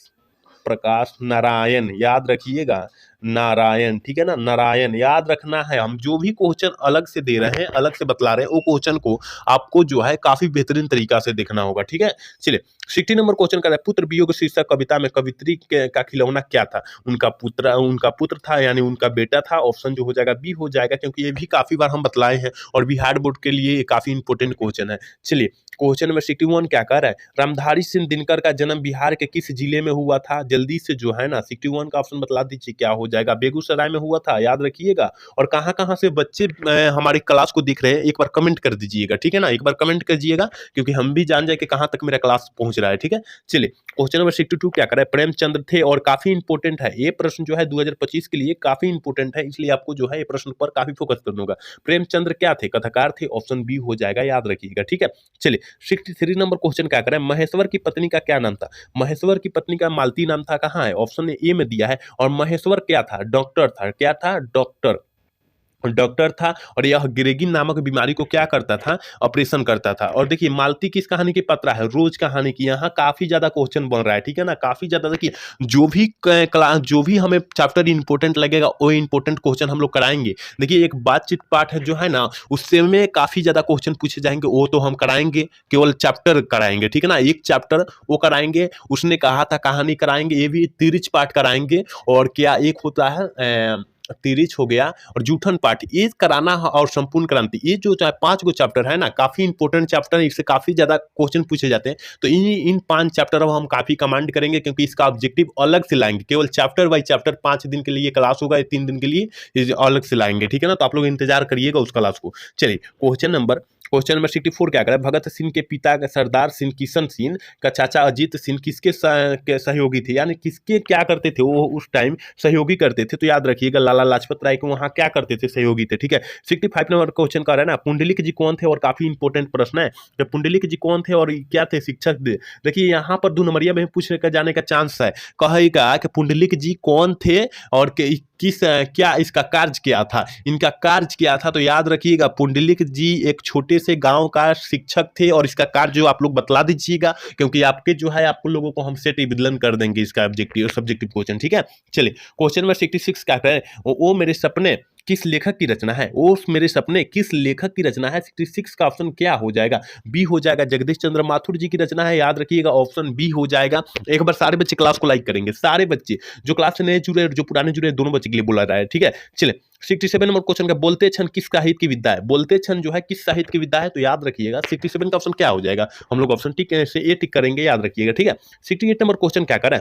प्रकाश नारायण, याद रखिएगा नारायण, ठीक है ना, नारायण याद रखना है। हम जो भी क्वेश्चन अलग से दे रहे हैं, अलग से बतला रहे हैं, वो क्वेश्चन को आपको जो है काफी बेहतरीन तरीका से देखना होगा, ठीक है। चलिए 60 नंबर क्वेश्चन कर रहा है, पुत्र वियोग शीर्षक कविता में कवित्री का खिलौना क्या था, उनका पुत्र था, यानी उनका बेटा था, ऑप्शन जो हो जाएगा बी हो जाएगा, क्योंकि ये भी काफी बार हम बतलाए हैं और बिहार बोर्ड के लिए ये काफी इंपॉर्टेंट क्वेश्चन है। चलिए क्वेश्चन नंबर 61 क्या कह रहा है, रामधारी सिंह दिनकर का जन्म बिहार के किस जिले में हुआ था, जल्दी से जो है ना 61 का ऑप्शन बतला दीजिए क्या हो जाएगा, बेगूसराय में हुआ था, याद रखिएगा। और कहाँ कहाँ से बच्चे हमारी क्लास को देख रहे हैं, एक बार कमेंट कर दीजिएगा, ठीक है ना, एक बार कमेंट कीजिएगा, क्योंकि हम भी जान जाए कि कहाँ तक मेरा क्लास पहुंच रहा है, ठीक है। चलिए क्वेश्चन नंबर 62 क्या कर रहा है, प्रेमचंद्र थे और काफी इंपॉर्टेंट है ये प्रश्न, जो है 2025 के लिए काफी इंपॉर्टेंट है, इसलिए आपको जो है ये प्रश्न पर काफी फोकस करना होगा। प्रेमचंद्र क्या थे, कथाकार थे, ऑप्शन बी हो जाएगा, याद रखिएगा, ठीक है। चलिए 63 नंबर क्वेश्चन क्या करें, महेश्वर की पत्नी का क्या नाम था, महेश्वर की पत्नी का मालती नाम था, कहाँ है, ऑप्शन ए में दिया है। और महेश्वर क्या था, डॉक्टर था, क्या था, डॉक्टर था, और यह गिरेगिन नामक बीमारी को क्या करता था, ऑपरेशन करता था। और देखिए मालती किस कहानी की पत्रा है, रोज कहानी की, यहाँ काफी ज्यादा क्वेश्चन बन रहा है, ठीक है ना, काफी ज्यादा। देखिए जो भी हमें चैप्टर इंपॉर्टेंट लगेगा वो इंपॉर्टेंट क्वेश्चन हम लोग कराएंगे। देखिए एक बातचीत पाठ है जो है ना, उससे में काफी ज्यादा क्वेश्चन पूछे जाएंगे, वो तो हम कराएंगे, केवल चैप्टर कराएंगे, ठीक है ना, एक चैप्टर वो कराएंगे, उसने कहा था कहानी कराएंगे, ये भी तिरिच पाठ कराएंगे, और क्या एक होता है तिरिच हो गया, और जूठन पाठ, ये कराना है, और संपूर्ण क्रांति, ये जो 5 गो चैप्टर है ना, काफी इंपॉर्टेंट चैप्टर है, इससे काफी ज्यादा क्वेश्चन पूछे जाते हैं। तो इन 5 चैप्टर हम काफी कमांड करेंगे, क्योंकि इसका ऑब्जेक्टिव अलग से लाएंगे, केवल चैप्टर बाई चैप्टर 5 दिन के लिए क्लास होगा, 3 दिन के लिए अलग से लाएंगे, ठीक है ना, तो आप लोग इंतजार करिएगा उस क्लास को। चलिए क्वेश्चन नंबर 64 क्या करें, भगत सिंह के पिता सरदार सिंह किशन सिंह का चाचा अजीत सिंह किसके सहयोगी थे, यानी किसके क्या करते थे, वो उस टाइम सहयोगी करते थे, तो याद रखिएगा लाला लाजपत राय के वहां क्या करते थे, सहयोगी थे, ठीक है। 65 नंबर क्वेश्चन कर रहा है ना, पुंडलिक जी कौन थे, और काफी इंपॉर्टेंट प्रश्न है, तो पुंडलिक जी कौन थे और क्या थे, शिक्षक थे। देखिए यहाँ पर 2 नंबरिया में पूछने का जाने का चांस है, कहेगा कि पुंडलिक जी कौन थे और क्या इसका कार्य क्या था, इनका कार्य क्या था, तो याद रखिएगा पुंडलिक जी एक छोटे से गांव का शिक्षक थे, और इसका कार्य जो आप लोग बतला दीजिएगा, क्योंकि आपके जो है आपको लोगों को हम सेट विदलन कर देंगे इसका ऑब्जेक्टिव सब्जेक्टिव क्वेश्चन, ठीक है। चलिए क्वेश्चन नंबर 66 क्या करें, वो मेरे सपने किस लेखक की रचना है, वो मेरे सपने किस लेखक की रचना है, 66 का ऑप्शन क्या हो जाएगा, बी हो जाएगा, जगदीश चंद्र माथुर जी की रचना है, याद रखिएगा ऑप्शन बी हो जाएगा। एक बार सारे बच्चे क्लास को लाइक करेंगे, सारे बच्चे जो क्लास से नए जुड़े जो पुराने जुड़े, दोनों बच्चे के लिए बोला रहा है, ठीक है। चलिए 67 नंबर क्वेश्चन का, बोलते क्षण किस साहित्य की विद्या है, बोलते क्षण जो है किस साहित्य की विद्या है, तो याद रखिएगा 67 का ऑप्शन क्या हो जाएगा, हम लोग ऑप्शन टिक से ए टिक करेंगे, याद रखिएगा, ठीक है। 68 नंबर क्वेश्चन क्या करें,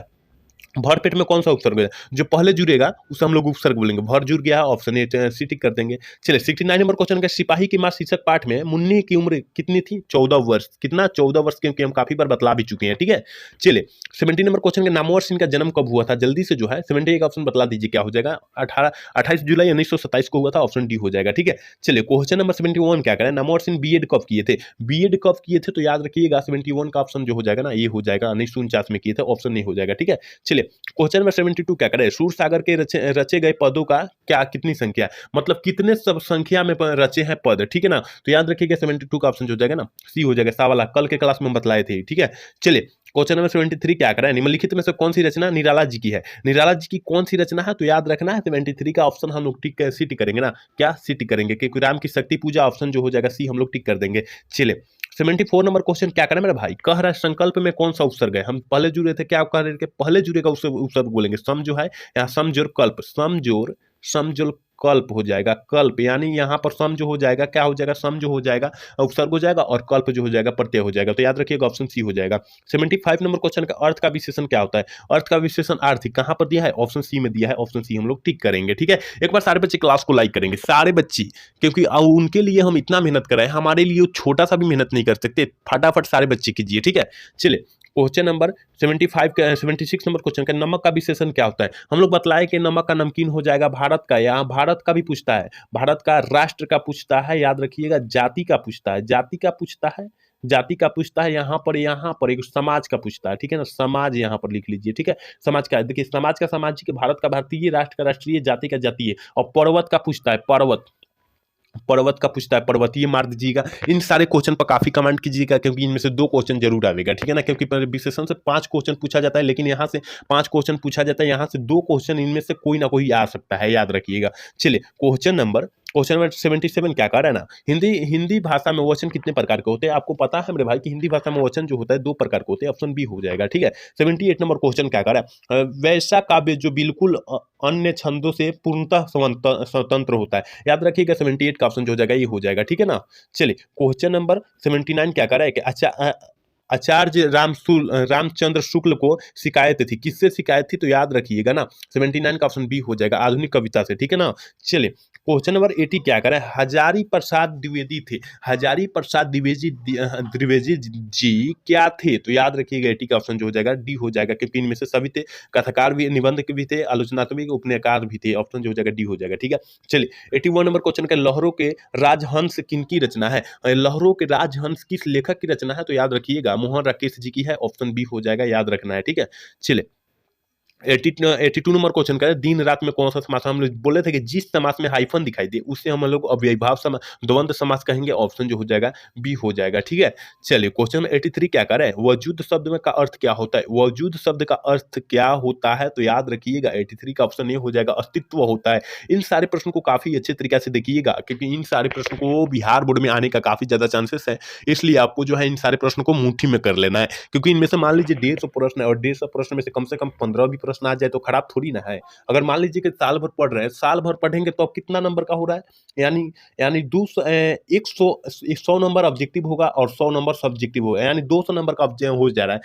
भरपेट में कौन सा उपसर्ग है? जो पहले जुड़ेगा उसे हम लोग उपसर्ग बोलेंगे। भर जुड़ गया, ऑप्शन ए सी टिक कर देंगे। चलिए 69 नंबर क्वेश्चन का सिपाही की मां शीर्षक पाठ में मुन्नी की उम्र कितनी थी? 14 वर्ष। कितना? 14 वर्ष, क्योंकि हम काफी बार बतला भी चुके हैं, ठीक है। चलिए 70 नंबर क्वेश्चन का नामवर सिंह का जन्म कब हुआ था? जल्दी से जो है 70 का ऑप्शन बतला दीजिए क्या हो जाएगा। 28 जुलाई 1927 को हुआ था, ऑप्शन डी हो जाएगा, ठीक है। चलिए क्वेश्चन नंबर 71 क्या करें? नामवर सिंह बीएड कब किए थे? बीएड कब किए थे तो याद रखिएगा 71 का ऑप्शन जो हो जाएगा ना ये हो जाएगा 1949 में किए थे, ऑप्शन नहीं हो जाएगा, ठीक है। चलिए क्वेश्चन नंबर 72 क्या करें? सूर सागर के रचे गए पदों का क्या कितनी संख्या, मतलब कितने सब संख्या में रचे हैं पद, ठीक है ना। तो याद रखिएगा 72 का ऑप्शन जो हो जाएगा ना सी हो जाएगा, सावाला कल के क्लास में बतलाए थे, ठीक है। चलिए क्वेश्चन नंबर 73 क्या करें? निम्नलिखित में से कौन सी रचना निराला जी की है? निराला जी की कौन सी रचना है? तो याद रखना है 73 का ऑप्शन हम लोग टिक सी टिक करेंगे ना, क्या सी टिक करेंगे, क्योंकि राम की शक्ति पूजा ऑप्शन जो हो जाएगा सी हम लोग टिक कर देंगे। चलिए 74 नंबर क्वेश्चन क्या करें मेरे भाई? कह रहा है संकल्प में कौन सा उपसर्ग है? हम पहले जुड़े थे, क्या कह रहे थे? पहले जुड़ेगा उसे उपसर्ग बोलेंगे। सम जो है यहाँ समजोर कल्प, समजोर समजोर कल्प हो जाएगा, कल्प यानी यहाँ पर सम जो हो जाएगा क्या हो जाएगा? सम जो हो जाएगा उपसर्ग हो जाएगा और कल्प जो हो जाएगा प्रत्यय हो जाएगा। तो याद रखिएगा ऑप्शन सी हो जाएगा। 75 नंबर क्वेश्चन का अर्थ का विशेषण क्या होता है? अर्थ का विशेषण आर्थिक कहाँ पर दिया है? ऑप्शन सी में दिया है, ऑप्शन सी हम लोग टिक करेंगे, ठीक है। एक बार सारे बच्चे क्लास को लाइक करेंगे, सारे बच्चे, क्योंकि उनके लिए हम इतना मेहनत कर रहे हैं, हमारे लिए छोटा सा भी मेहनत नहीं कर सकते। फटाफट सारे बच्चे कीजिए, ठीक है। चलिए क्वेश्चन नंबर 76 नंबर क्वेश्चन का नमक का विशेषण क्या होता है? हम लोग बतलाए कि नमक का नमकीन हो जाएगा भारत का, यहाँ भारत का भी पूछता है, भारत का, राष्ट्र का पूछता है, याद रखिएगा जाति का पूछता है, जाति का पूछता है, जाति का पूछता है, यहाँ पर एक समाज का पूछता है, ठीक है ना। समाज यहाँ पर लिख लीजिए, ठीक है। समाज का देखिए, समाज का सामाजिक, भारत का भारतीय, राष्ट्र का राष्ट्रीय, जाति का जातीय, और पर्वत का पूछता है, पर्वत, पर्वत का पूछता है, पर्वतीय मार दीजिएगा। इन सारे क्वेश्चन पर काफी कमेंट कीजिएगा, क्योंकि इनमें से 2 क्वेश्चन जरूर आएगा, ठीक है ना। क्योंकि विशेषण से 5 क्वेश्चन पूछा जाता है, लेकिन यहाँ से 5 क्वेश्चन पूछा जाता है, यहाँ से 2 क्वेश्चन इनमें से कोई ना कोई आ सकता है, याद रखिएगा। चलिए क्वेश्चन नंबर 77 क्या कर रहा है ना, हिंदी हिंदी भाषा में वचन कितने प्रकार के होते हैं? आपको पता है मेरे भाई कि हिंदी भाषा में वचन जो होता है 2 प्रकार के होते हैं, ऑप्शन बी हो जाएगा, ठीक है। 78 नंबर क्वेश्चन क्या कर रहा है? वैसा काव्य जो बिल्कुल अन्य छंदों से पूर्णतः स्वतंत्र होता है, याद रखिएगा 78 का ऑप्शन जो हो जाएगा ये हो जाएगा, ठीक है ना। चलिए क्वेश्चन नंबर 79 क्या कर रहा है कि अच्छा आचार्य रामचंद्र शुक्ल को शिकायत थी, किससे शिकायत थी? तो याद रखिएगा ना 79 का ऑप्शन बी हो जाएगा, आधुनिक कविता से, ठीक है ना। चलिए क्वेश्चन नंबर 80 क्या करें? हजारी प्रसाद द्विवेदी थे, हजारी प्रसाद द्विवेदी जी क्या थे? तो याद रखिएगा 80 का ऑप्शन जो हो जाएगा डी हो जाएगा, क्योंकि इनमें से सभी थे, कथाकार भी, निबंध भी थे, आलोचनात्मक उपन्यासकार भी थे, ऑप्शन जो हो जाएगा डी हो जाएगा, ठीक है। चलिए 81 नंबर क्वेश्चन का लहरों के राजहंस किनकी रचना है? लहरों के राजहंस किस लेखक की रचना है? तो याद रखिएगा मोहन राकेश जी की है, ऑप्शन बी हो जाएगा, याद रखना है, ठीक है। चलिए 82 नंबर क्वेश्चन का है, दिन रात में कौन सा समास? हम लोग बोले थे कि जिस समास में हाइफन दिखाई दे उसे हम लोग अव्ययीभाव समास, द्वंद्व समास कहेंगे, ऑप्शन जो हो जाएगा बी हो जाएगा, ठीक है। चलिए क्वेश्चन 83 क्या कर रहे हैं? वजूद शब्द में का अर्थ क्या होता है? वजूद शब्द का अर्थ क्या होता है? तो याद रखिएगा 83 का ऑप्शन ये हो जाएगा, अस्तित्व होता है। इन सारे प्रश्न को काफी अच्छे तरीके से देखिएगा, क्योंकि इन सारे प्रश्न को बिहार बोर्ड में आने का काफी ज्यादा चांसेस है, इसलिए आपको जो है इन सारे प्रश्न को मुट्ठी में कर लेना है, क्योंकि इनमें से मान लीजिए 150 प्रश्न है और 150 प्रश्न में से कम 15 भी प्रश्न आ जाए तो खराब थोड़ी ना है। अगर मान लीजिए कि साल भर पढ़ रहे हैं, साल भर पढ़ेंगे तो अब कितना नंबर का हो रहा है? यानी यानी 100 नंबर ऑब्जेक्टिव होगा और 100 नंबर सब्जेक्टिव होगा, यानी 200 नंबर का हो जा रहा है,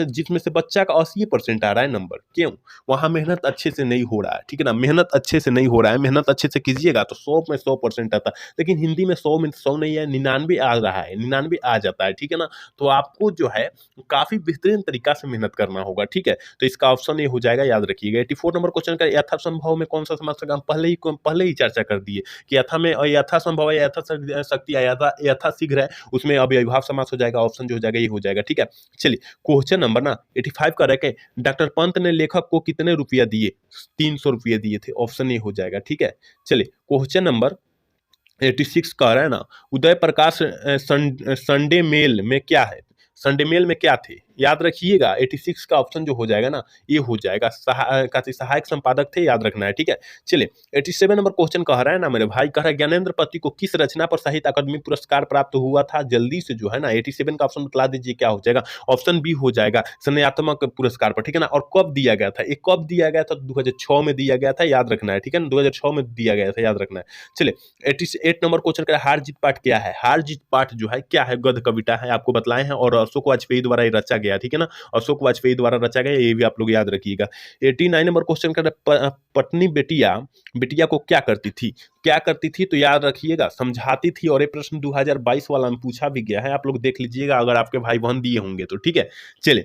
जिसमें से बच्चा का 80% आ रहा है नंबर। क्यों? वहां मेहनत अच्छे से नहीं हो रहा है, ठीक है ना। मेहनत अच्छे से नहीं हो रहा है, मेहनत अच्छे से कीजिएगा तो 100 में 100% आता, लेकिन हिंदी में 100 में 100 नहीं है, 99 आ रहा है, 99 आ जाता है, ठीक है ना। तो आपको जो है काफी बेहतरीन तरीका से मेहनत करना होगा, ठीक है। तो इसका ऑप्शन ये हो जाएगा, याद रखिएगा। 84 नंबर क्वेश्चन का यथासंभव में कौन सा समास? हम पहले ही चर्चा कर दिए कि यथा में यथासंभव है, यथाशक्ति है, यथाशीघ्र है, उसमें अव्ययीभाव समास हो जाएगा, ऑप्शन जो हो जाएगा ये हो जाएगा, ठीक है। चलिए क्वेश्चन नंबर ना 85 का रखे, डॉक्टर पंत ने लेखक को कितने रुपया दिए? 300 रुपये दिए थे, ऑप्शन ये हो जाएगा, ठीक है। चलिए क्वेश्चन नंबर 86 कह रहा है ना, उदय प्रकाश संडे मेल में क्या है? संडे मेल में क्या थे? याद रखिएगा 86 का ऑप्शन जो हो जाएगा ना ये हो जाएगा, सहायक संपादक थे, याद रखना है, ठीक है। चलिए 87 नंबर क्वेश्चन कह रहा है ना मेरे भाई, कह रहा है ज्ञानेंद्र पति को किस रचना पर साहित्य अकादमी पुरस्कार प्राप्त हुआ था? जल्दी से जो है ना 87 का ऑप्शन बता दीजिए क्या हो जाएगा, ऑप्शन बी हो जाएगा, संज्ञानात्मक पुरस्कार पर, ठीक है ना। और कब दिया गया था? ये कब दिया गया था? 2006 में दिया गया था, याद रखना है, ठीक है ना, 2006 में दिया गया था, याद रखना है। चलिए 88 नंबर क्वेश्चन का हार जीत पाठ क्या है? हार जीत पाठ जो है क्या है? गद्य कविता है, आपको बतलाए हैं, और अशोक वाजपेयी द्वारा रचा गया, ठीक है ना, अशोक वाजपेयी द्वारा रचा गया, ये भी आप लोग याद रखिएगा। 89 नंबर क्वेश्चन कर रहा है, पत्नी बेटिया बिटिया को क्या करती थी, क्या करती थी, तो याद रखिएगा समझाती थी, और ये प्रश्न 2022 वाला में पूछा भी गया है, आप लोग देख लीजिएगा अगर आपके भाई बहन दिए होंगे तो, ठीक है। चलिए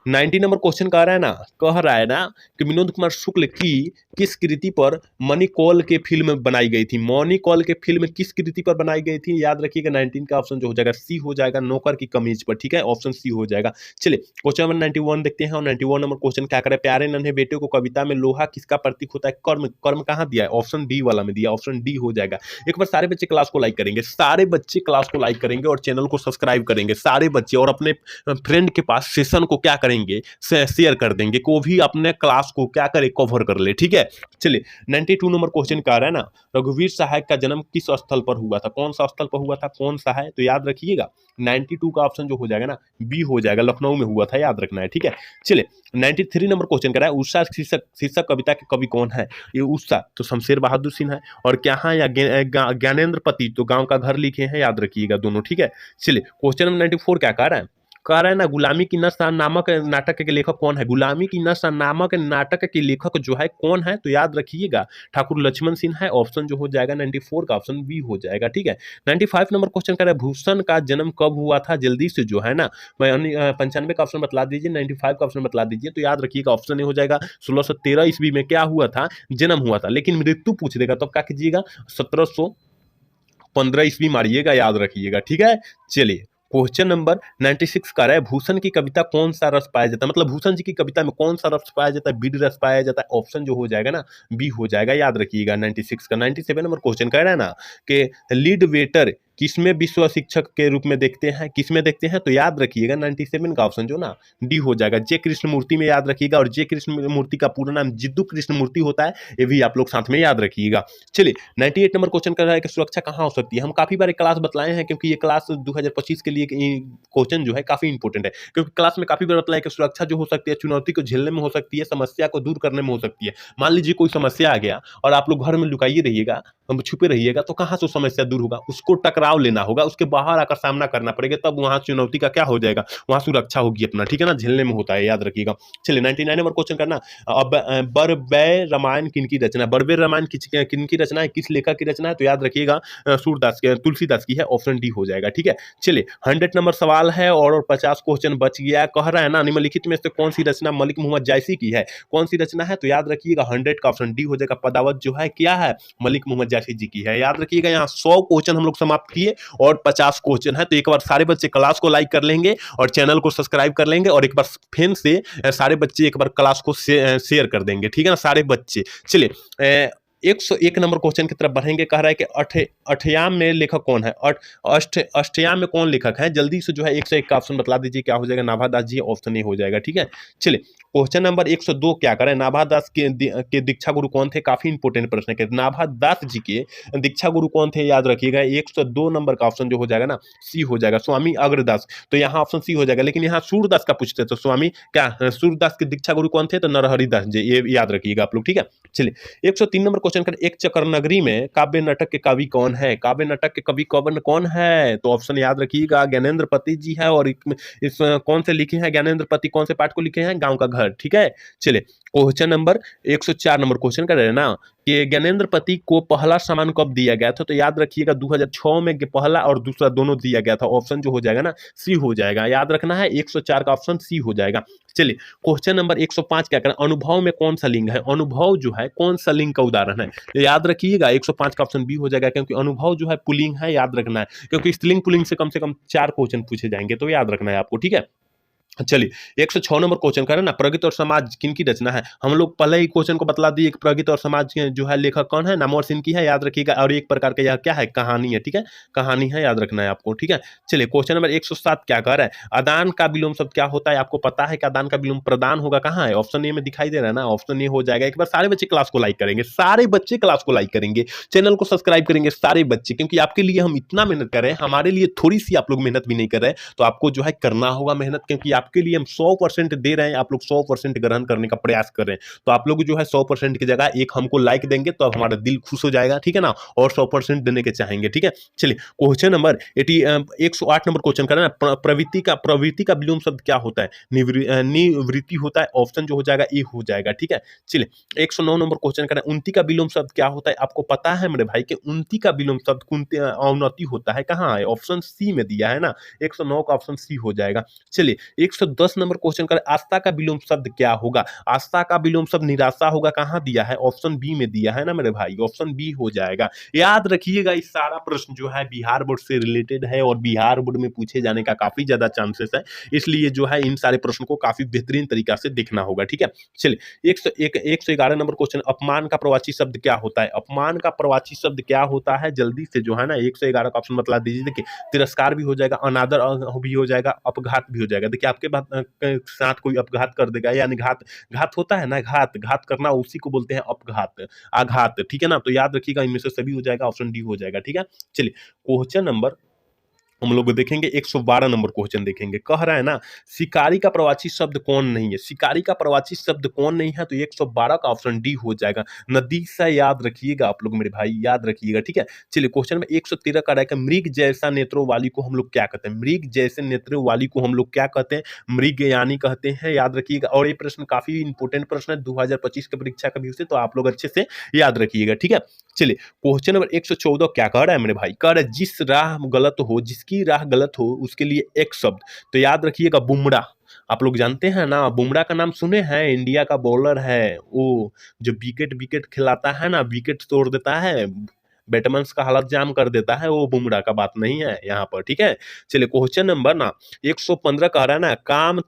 90 नंबर क्वेश्चन कह रहा है ना कि विनोद कुमार शुक्ल की किस कृति पर मनी कॉल के फिल्म बनाई गई थी, मनी कॉल के फिल्म किस कृति पर बनाई गई थी, याद रखिएगा 19 का ऑप्शन जो हो जाएगा सी हो जाएगा, नौकर की कमीज पर, ठीक है, ऑप्शन सी हो जाएगा। चलिए क्वेश्चन नंबर 91 देखते हैं, और 91 नंबर क्वेश्चन क्या करे, प्यारे नन्हे बेटे को कविता में लोहा किसका प्रतीक होता है, कर्म, कर्म कहाँ दिया है, ऑप्शन डी वाला में दिया, ऑप्शन डी हो जाएगा। एक बार सारे बच्चे क्लास को लाइक करेंगे, सारे बच्चे क्लास को लाइक करेंगे और चैनल को सब्सक्राइब करेंगे सारे बच्चे, और अपने फ्रेंड के पास सेशन को क्या करेंगे, शेयर कर देंगे, को भी अपने क्लास को क्या करे, कवर कर ले, ठीक है। चलिए 92 नंबर क्वेश्चन क्या है ना, रघुवीर सहाय का जन्म किस स्थल पर हुआ था, कौन सा स्थल पर हुआ था, कौन सा है, तो याद रखिएगा 92 का ऑप्शन जो हो जाएगा ना बी हो जाएगा, लखनऊ में हुआ था, याद रखना है, ठीक है। चलिए 93 नंबर क्वेश्चन करा है, उषा शीर्षक कविता के कवि कौन है, ये उषा तो शमशेर बहादुर सिंह है, और क्या है या ज्ञानेंद्र पति तो गांव का घर लिखे हैं, याद रखिएगा दोनों, ठीक है। चलिए क्वेश्चन नंबर 94 क्या कह रहा है ना, गुलामी की नस्ल नामक नाटक के लेखक कौन है, गुलामी की नस्ल नामक नाटक के लेखक जो है कौन है, तो याद रखिएगा ठाकुर लक्ष्मण सिंह है, ऑप्शन जो हो जाएगा 94 का ऑप्शन बी हो जाएगा, ठीक है। 95 नंबर क्वेश्चन कर रहा है, भूषण का जन्म कब हुआ था, जल्दी से जो है ना 95 का ऑप्शन बतला दीजिए, 95 का ऑप्शन बतला दीजिए, तो याद रखिएगा ऑप्शन ए हो जाएगा 1613 ईस्वी में क्या हुआ था, जन्म हुआ था, लेकिन मृत्यु पूछ देगा तो क्या कीजिएगा 1715 ईस्वी मारिएगा, याद रखिएगा, ठीक है। चलिए क्वेश्चन नंबर 96 का है, भूषण की कविता कौन सा रस पाया जाता है, मतलब भूषण जी की कविता में कौन सा रस पाया जाता है, बीड रस पाया जाता है, ऑप्शन जो हो जाएगा ना बी हो जाएगा, याद रखिएगा 96 का। 97 नंबर क्वेश्चन कह रहा है ना कि लीड वेटर किसमें विश्व शिक्षक के रूप में देखते हैं, किसमें देखते हैं, तो याद रखिएगा 97 का ऑप्शन जो ना डी हो जाएगा, जे कृष्णमूर्ति में, याद रखिएगा, और जे कृष्णमूर्ति का पूरा नाम जिद्दू कृष्णमूर्ति होता है, ये भी आप लोग साथ में याद रखिएगा। चलिए 98 नंबर क्वेश्चन कर रहा है कि सुरक्षा कहाँ हो सकती है, हम काफी बार क्लास बतलाए हैं, क्योंकि ये क्लास 2025 के लिए क्वेश्चन जो है काफी इंपॉर्टेंट है, क्योंकि क्लास में काफी बार बतलाया कि सुरक्षा जो हो सकती है चुनौती को झेलने में हो सकती है, समस्या को दूर करने में हो सकती है। मान लीजिए कोई समस्या आ गया और आप लोग घर में लुकाइए रहिएगा, छुपे रहिएगा, तो कहाँ से समस्या दूर होगा, उसको टकराव लेना होगा, उसके बाहर आकर सामना करना पड़ेगा, तब वहां चुनौती का क्या हो जाएगा, वहां सुरक्षा होगी अपना, ठीक है ना, झेलने में होता है, याद रखिएगा। चलिए 99 नंबर क्वेश्चन करना, अब बरबैर रामायण किनकी रचना है, बरबैर रामायण किनकी रचना है, किस लेखक की रचना है, तो याद रखिएगा सूरदास तुलसीदास की है, ऑप्शन डी हो जाएगा, ठीक है। चलिए 100 नंबर सवाल है और 50 क्वेश्चन बच गया, कह रहा है ना निम्नलिखित में से कौन सी रचना मलिक मोहम्मद जायसी की है, कौन सी रचना है, तो याद रखिएगा 100 का ऑप्शन डी हो जाएगा, पदावत जो है क्या है, मलिक मोहम्मद जायसी जी की है, याद रखिएगा। यहाँ 100 क्वेश्चन हम लोग समाप्त किए और 50 क्वेश्चन है, तो एक बार सारे बच्चे क्लास को लाइक कर लेंगे और चैनल को सब्सक्राइब कर लेंगे, और एक बार फिर से सारे बच्चे एक बार क्लास को शेयर कर देंगे, ठीक है ना, सारे बच्चे। चलिए 101 नंबर क्वेश्चन की तरफ बढ़ेंगे, कह रहा है कि अष्टयाम में लेखक कौन है, अष्टयाम में कौन लेखक है, जल्दी से जो है 101 का ऑप्शन बतला दीजिए, क्या हो जाएगा, नाभादास जी, ऑप्शन ए हो जाएगा, ठीक है। चलिए क्वेश्चन नंबर 102 क्या करें, नाभादास के दीक्षा गुरु कौन थे, काफी इंपोर्टेंट प्रश्न है, नाभादास जी के दीक्षा गुरु कौन थे, याद रखिएगा 102 नंबर का ऑप्शन जो हो जाएगा ना सी हो जाएगा, स्वामी अग्रदास, तो यहाँ ऑप्शन सी हो जाएगा, लेकिन यहाँ सूरदास का पूछते तो स्वामी क्या सूरदास के दीक्षा गुरु कौन थे, तो नरहरिदास जी, ये याद रखिएगा आप लोग, ठीक है। चलिए 103 नंबर क्वेश्चन कर, एक चक्र नगरी में काव्य नाटक के कवि कौन है, काव्य नाटक के कवि कौन है, तो ऑप्शन याद रखिएगा ज्ञानेंद्र पति जी है, और इस कौन से लिखे हैं ज्ञानेंद्र पति, कौन से पाठ को लिखे हैं, गांव का घर, ठीक है। चलिए क्वेश्चन नंबर 104 नंबर क्वेश्चन कर रहे हैं ना कि ज्ञानेंद्र पति को पहला सम्मान कब दिया गया था, तो याद रखिएगा 2006 में पहला और दूसरा दोनों दिया गया था, ऑप्शन जो हो जाएगा ना सी हो जाएगा, याद रखना है 104 का ऑप्शन सी हो जाएगा। चलिए क्वेश्चन नंबर 105 क्या करें, अनुभव में कौन सा लिंग है, अनुभव जो है कौन सा लिंग का उदाहरण है, याद रखिएगा 105 का ऑप्शन बी हो जाएगा, क्योंकि अनुभव जो है पुल्लिंग है, याद रखना है, क्योंकि स्त्रीलिंग पुल्लिंग से कम 4 क्वेश्चन पूछे जाएंगे, तो याद रखना है आपको, ठीक है। चलिए 106 नंबर क्वेश्चन करें ना, प्रगति और समाज किनकी रचना है, हम लोग पहले ही क्वेश्चन को बतला दिए कि प्रगति और समाज जो है लेखक कौन है, नामवर सिंह की है, याद रखिएगा, और एक प्रकार का यह क्या है, कहानी है, ठीक है, कहानी है, याद रखना है आपको, ठीक है। चलिए क्वेश्चन नंबर 107 क्या कह रहा है, अदान का विलोम शब्द क्या होता है, आपको पता है कि अदान का विलोम प्रदान होगा, कहाँ है, ऑप्शन ए में दिखाई दे रहा है ना, ऑप्शन ए हो जाएगा। एक बार सारे बच्चे क्लास को लाइक करेंगे, सारे बच्चे क्लास को लाइक करेंगे, चैनल को सब्सक्राइब करेंगे सारे बच्चे, क्योंकि आपके लिए हम इतना मेहनत कर रहे हैं, हमारे लिए थोड़ी सी आप लोग मेहनत भी नहीं कर रहे हैं, तो आपको जो है करना होगा मेहनत, क्योंकि आप आपके लिए हम 100% दे रहे हैं, आप लोग 100% ग्रहण करने का प्रयास कर रहे हैं। तो आप लोग जो है 100% की जगह एक हमको लाइक देंगे तो हमारा दिल खुश हो जाएगा, ठीक है ना, और 100% देने के चाहेंगे, ठीक है। चलिए क्वेश्चन नंबर 108 नंबर क्वेश्चन कर रहे हैं। प्रवृत्ति का विलोम शब्द क्या होता है? निवृत्ति होता है, ऑप्शन जो हो जाएगा ए हो जाएगा, ठीक है। चलिए 109 नंबर क्वेश्चन कर रहे हैं। उन्नति का विलोम शब्द क्या होता है? आपको पता है मेरे भाई कि उन्नति का विलोम शब्द अवनति होता है, कहाँ है? ऑप्शन सी में दिया है ना, 109 का ऑप्शन सी हो जाएगा। चलिए 110 नंबर क्वेश्चन करें। आस्था का विलोम शब्द क्या होगा? आस्था का विलोम शब्द निराशा होगा, कहाँ दिया है? ऑप्शन बी में दिया है ना मेरे भाई, ऑप्शन बी हो जाएगा। याद रखिएगा इस सारा प्रश्न जो है बिहार बोर्ड से रिलेटेड है और बिहार बोर्ड में पूछे जाने का काफी ज्यादा चांसेस है, इसलिए जो है इन सारे प्रश्न को काफी बेहतरीन तरीका से देखना होगा, ठीक है। चलिए 111 नंबर क्वेश्चन। अपमान का प्रवाची शब्द क्या होता है? अपमान का प्रवाची शब्द क्या होता है? जल्दी से जो है ना 111 का ऑप्शन बतला दीजिए। देखिए तिरस्कार भी हो जाएगा, अनादर भी हो जाएगा, अपघात भी हो जाएगा। देखिए आपके साथ कोई अपघात कर देगा, यानी घात होता है ना, घात करना, उसी को बोलते हैं अपघात, आघात, ठीक है ना। तो याद रखिएगा इनमें से सभी हो जाएगा, ऑप्शन डी हो जाएगा, ठीक है। चलिए क्वेश्चन नंबर हम लोग देखेंगे 112 नंबर क्वेश्चन देखेंगे। कह रहा है ना शिकारी का प्रवाची शब्द कौन नहीं है? शिकारी का प्रवाची शब्द कौन नहीं है? तो 112 का ऑप्शन डी हो जाएगा, नदीसा। याद रखिएगा आप लोग मेरे भाई, याद रखिएगा, ठीक है। चलिए क्वेश्चन में 113 का रहेगा। मृग जैसा नेत्रों वाली को हम लोग क्या कहते हैं? मृग जैसे नेत्रों वाली को हम लोग क्या कहते हैं? मृगयानी कहते हैं, याद रखिएगा। और ये प्रश्न काफी इंपोर्टेंट प्रश्न है 2025 की परीक्षा का भी उसे, तो आप लोग अच्छे से याद रखिएगा, ठीक है। चलिए क्वेश्चन नंबर 114 क्या कह रहा है मेरे भाई? कह रहा है जिस राह गलत हो, जिसकी राह गलत हो उसके लिए एक शब्द। तो याद रखिएगा बुमराह। आप लोग जानते हैं ना, बुमराह का नाम सुने हैं? इंडिया का बॉलर है वो, जो विकेट विकेट खिलाता है ना, विकेट तोड़ देता है, बैट्समैन का हालत जाम कर देता है, वो बुमराह का बात नहीं है यहाँ पर, ठीक है। चलिए क्वेश्चन नंबर ना 115 कह रहा है ना काम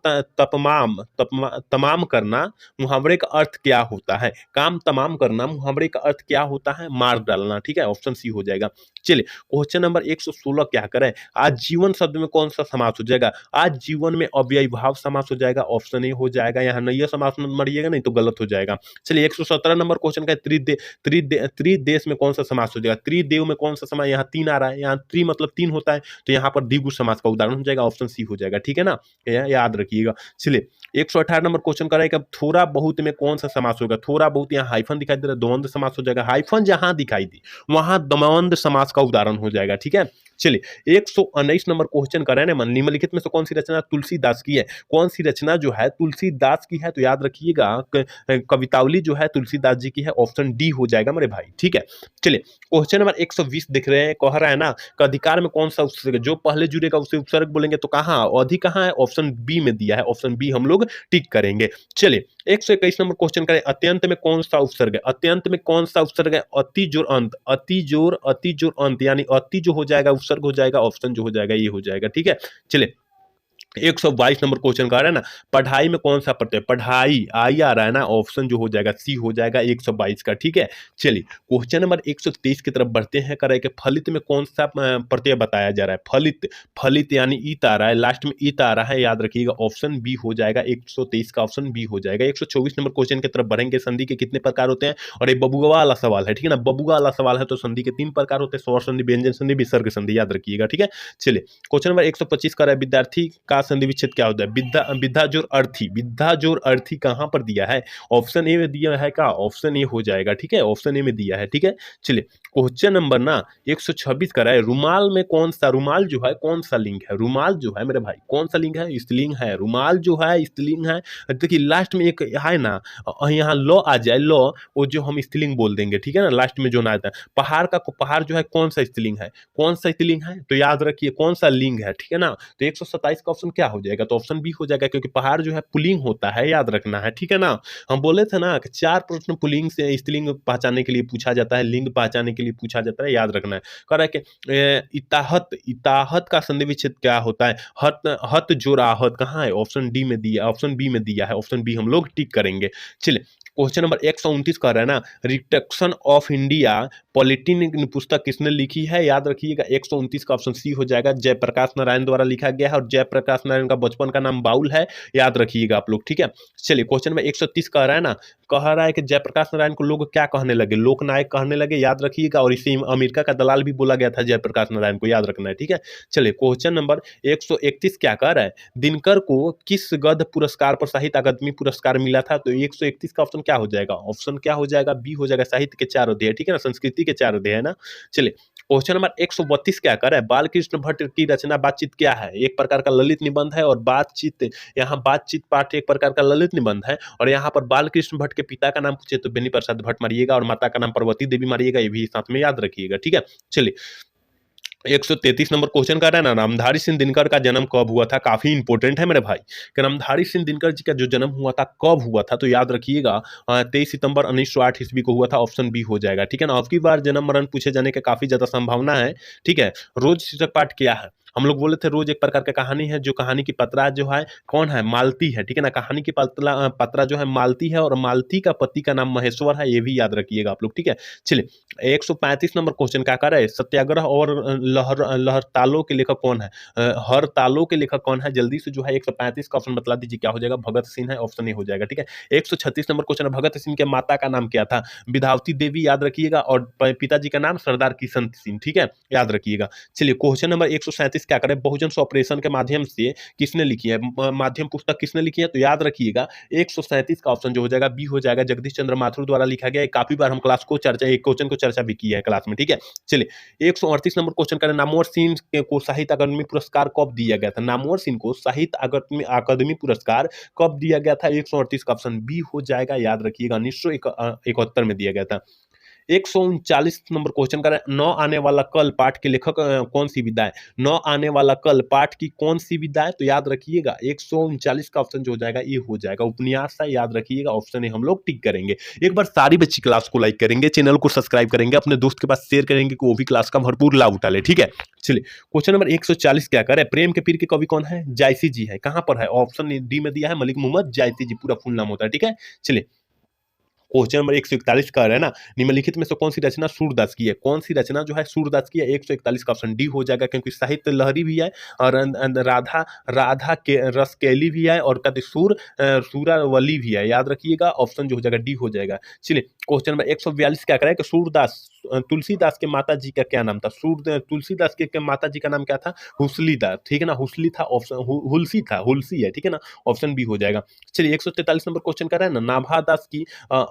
तमाम करना मुहावरे का अर्थ क्या होता है? काम तमाम करना मुहावरे का अर्थ क्या होता है? मार डालना, ठीक है, ऑप्शन सी हो जाएगा। चलिए क्वेश्चन नंबर 116 क्या करें? आज जीवन शब्द में कौन सा समास हो जाएगा? आज जीवन में अव्ययी भाव समास हो जाएगा, ऑप्शन ए हो जाएगा। यहाँ नहीं समास मरिएगा नहीं तो गलत हो जाएगा। चलिए 117 नंबर क्वेश्चन का त्रिदेश में कौन सा समास हो जाएगा? त्रिदेव में कौन सा समास? यहाँ तीन आ रहा है, यहाँ त्रि मतलब तीन होता है, तो यहाँ पर द्विगु समास का उदाहरण हो जाएगा, ऑप्शन सी हो जाएगा, ठीक है ना, याद रखिएगा। चलिए 118 नंबर क्वेश्चन कराएगा। थोड़ा बहुत में कौन सा समास होगा? थोड़ा बहुत, यहाँ हाइफन दिखाई दे रहा है, द्वंद्व समास हो जाएगा। हाइफन जहां दिखाई दी वहां द्वंद्व समास का उदाहरण हो जाएगा, ठीक है। चलिए 119 नंबर क्वेश्चन कर रहे हैं। निम्नलिखित में से कौन सी रचना तुलसीदास की है? कौन सी रचना जो है तुलसीदास की है? तो याद रखिएगा कवितावली जो है तुलसीदास जी की है, ऑप्शन डी हो जाएगा मेरे भाई, ठीक है। चलिए क्वेश्चन नंबर 120 दिख रहे हैं। कह रहा है ना अधिकार में कौन सा उपसर्ग? जो पहले जुड़ेगा उसे उपसर्ग बोलेंगे, तो कहाँ अधिक कहाँ है? ऑप्शन बी में दिया है, ऑप्शन बी हम लोग टिक करेंगे। चलिए 121 नंबर क्वेश्चन करें। अत्यंत में कौन सा उपसर्ग है? अत्यंत में कौन सा उपसर्ग है? अति जोर अंत, अति जोर अंत, यानी अति जो हो जाएगा उपसर्ग हो जाएगा, ऑप्शन जो हो जाएगा ये हो जाएगा, ठीक है। चलिए 122 नंबर क्वेश्चन का है ना पढ़ाई में कौन सा प्रत्यय? पढ़ाई आई आ रहा है ना, ऑप्शन जो हो जाएगा सी हो जाएगा 122 का, ठीक है। चलिए क्वेश्चन नंबर 123 की तरफ बढ़ते हैं। कर कि फलित में कौन सा प्रत्यय बताया जा रहा है? फलित, फलित यानी ईत आ रहा है, लास्ट में ईत आ रहा है, याद रखिएगा, ऑप्शन बी हो जाएगा, 123 का ऑप्शन बी हो जाएगा। 124 नंबर क्वेश्चन की तरफ बढ़ेंगे। संधि के कितने प्रकार होते हैं? और ये बबुआ वाला सवाल है, ठीक है ना, बबुआ वाला सवाल है, तो संधि के 3 प्रकार होते हैं, स्वर संधि, व्यंजन संधि, विसर्ग संधि, याद रखिएगा, ठीक है। चलिए क्वेश्चन नंबर 125 कर रहा है विद्यार्थी का संधि विच्छेद क्या होता है? विद्या जोर अर्थी, विद्या जोर अर्थी कहां पर दिया है? ऑप्शन ए में दिया है, का ऑप्शन ए हो जाएगा, ठीक है, ऑप्शन ए में दिया है, ठीक है। चलिए क्वेश्चन नंबर ना 126 का है। रुमाल में कौन सा, रुमाल जो है कौन सा लिंग है? रुमाल जो है मेरे भाई कौन सा लिंग है? स्त्रीलिंग है। रुमाल जो है स्त्रीलिंग है। देखिए लास्ट में एक है ना, यहाँ लॉ आ जाए, लॉ, वो जो हम स्त्रीलिंग बोल देंगे, ठीक है ना, लास्ट में जो ना आता है। पहाड़ का पहाड़ जो है कौन सा स्त्रीलिंग है? कौन सा स्त्रीलिंग है? तो याद रखिए कौन सा लिंग है, ठीक है ना। तो 127 का ऑप्शन क्या हो जाएगा? तो ऑप्शन बी हो जाएगा, क्योंकि पहाड़ जो है पुलिंग होता है, याद रखना है, ठीक है ना। हम बोले थे ना कि 4 प्रश्न पुलिंग से स्त्रीलिंग पहचानने के लिए पूछा जाता है, लिंग पहचानने के लिए पूछा जाता है, याद रखना है। कह रहा है कि इताहत, इताहत का संधि विच्छेद क्या होता है? हत, हत जोर आहत कहाँ है? ऑप्शन डी में दिया, ऑप्शन बी में दिया है, ऑप्शन बी हम लोग टिक करेंगे। चलिए क्वेश्चन नंबर 129 कह रहा है ना, रिडक्शन ऑफ इंडिया पॉलिटी पुस्तक किसने लिखी है? याद रखिएगा 129 का ऑप्शन सी हो जाएगा, जयप्रकाश नारायण द्वारा लिखा गया है, और जयप्रकाश नारायण का बचपन का नाम बाउल है, याद रखिएगा आप लोग, ठीक है। चलिए क्वेश्चन नंबर 130 कह रहा है ना, कह रहा है कि जयप्रकाश नारायण को लोग क्या कहने लगे? लोकनायक कहने लगे, याद रखिएगा, और इसी अमेरिका का दलाल भी बोला गया था जयप्रकाश नारायण को, याद रखना है, ठीक है। चलिए क्वेश्चन नंबर 131 क्या कह रहा है, दिनकर को किस गद्य पुरस्कार पर साहित्य अकादमी पुरस्कार मिला था? तो 131 का ऑप्शन क्या हो जाएगा? ऑप्शन क्या हो जाएगा? बी हो जाएगा, साहित्य के 4 अध्याय, ठीक है ना, संस्कृति के 4 अध्याय है ना। चलिए क्वेश्चन नंबर 132 क्या कर रहा है, बालकृष्ण भट्ट की रचना बातचीत क्या है? एक प्रकार का ललित निबंध है, और बातचीत, यहाँ बातचीत पाठ एक प्रकार का ललित निबंध है, और यहाँ पर बालकृष्ण भट्ट के पिता का नाम पूछे तो बेनी प्रसाद भट्ट मारिएगा, और माता का नाम पार्वती देवी मारिएगा, ये भी साथ में याद रखिएगा, ठीक है। चलिए 133 नंबर क्वेश्चन कर रहा है ना, नामधारी सिंह दिनकर का जन्म कब हुआ था? काफी इंपॉर्टेंट है मेरे भाई, कि नामधारी सिंह दिनकर जी का जो जन्म हुआ था कब हुआ था? तो याद रखिएगा 23 सितंबर 1908 ईस्वी को हुआ था, ऑप्शन बी हो जाएगा, ठीक है ना। अब की बार जन्म मरण पूछे जाने की काफी ज्यादा संभावना है, ठीक है। रोज शीर्षक पाठ क्या है? हम लोग बोले थे रोज एक प्रकार का कहानी है, जो कहानी की पत्रा जो है कौन है? मालती है, ठीक है ना। कहानी की पत्रा जो है मालती है, और मालती का पति का नाम महेश्वर है, ये भी याद रखिएगा आप लोग, ठीक है। चलिए 135 नंबर क्वेश्चन क्या कर रहा है, सत्याग्रह और लहरतालों के लेखक कौन है? हरतालों के लेखक कौन है? जल्दी से जो है 135 का ऑप्शन बतला दीजिए, क्या हो जाएगा? भगत सिंह है, ऑप्शन ए हो जाएगा, ठीक है। 136 नंबर क्वेश्चन है, भगत सिंह के माता का नाम क्या था? विधावती देवी, याद रखिएगा, और पिताजी का नाम सरदार किशन सिंह, ठीक है, याद रखिएगा। चलिए क्वेश्चन नंबर 137 क्या करें, बहुजन ऑपरेशन के माध्यम से किसने लिखी है? माध्यम पुस्तक किसने लिखी है? तो याद रखिएगा 137 का ऑप्शन जो हो जाएगा बी हो जाएगा, जगदीश चंद्र माथुर द्वारा लिखा गया है। काफी बार हम क्लास को चर्चा, एक क्वेश्चन को चर्चा भी की है क्लास में, ठीक है। चलिए 138 नंबर क्वेश्चन करें, नामवर सिंह को साहित्य अकादमी पुरस्कार कब दिया गया था? नामवर सिंह को साहित्य अकादमी पुरस्कार कब दिया गया था? 138 का ऑप्शन बी हो जाएगा, याद रखिएगा 1971 में दिया गया था। 139 नंबर क्वेश्चन कर, नौ आने वाला कल पाठ के लेखक कौन सी विधा है? नौ आने वाला कल पाठ की कौन सी विधा है? तो याद रखिएगा 139 का ऑप्शन जो हो जाएगा ये हो जाएगा, उपन्यास है, याद रखिएगा, ऑप्शन ए हम लोग टिक करेंगे। एक बार सारी बच्ची क्लास को लाइक करेंगे, चैनल को सब्सक्राइब करेंगे, अपने दोस्त के पास शेयर करेंगे कि वो भी क्लास का भरपूर लाभ उठा ले, ठीक है। चलिए क्वेश्चन नंबर 140 क्या करे, प्रेम के पीर के कवि कौन है? जायसी जी है। कहां पर है? ऑप्शन डी में दिया है, मलिक मोहम्मद जायसी जी, पूरा फुल नाम होता है, ठीक है। चलिए क्वेश्चन नंबर 141 का है ना, निम्नलिखित में से कौन सी रचना सूरदास की है? कौन सी रचना जो है सूरदास की है? 141 का ऑप्शन डी हो जाएगा, क्योंकि साहित्य लहरी भी है, और राधा राधा के रसकेली भी है, और कहते सूरावली भी है, याद रखिएगा, ऑप्शन जो हो जाएगा डी हो जाएगा। चलिए क्वेश्चन नंबर 142 क्या करें कि सूरदास तुलसीदास के माता जी का क्या नाम था? तुलसीदास के माता जी का नाम क्या था? हुसलीदास, ठीक है ना, हुसली था, ऑप्शन हुलसी था, हुलसी है, ठीक है ना, ऑप्शन बी हो जाएगा। चलिए 143 नंबर क्वेश्चन कर रहे हैं ना, नाभा दास की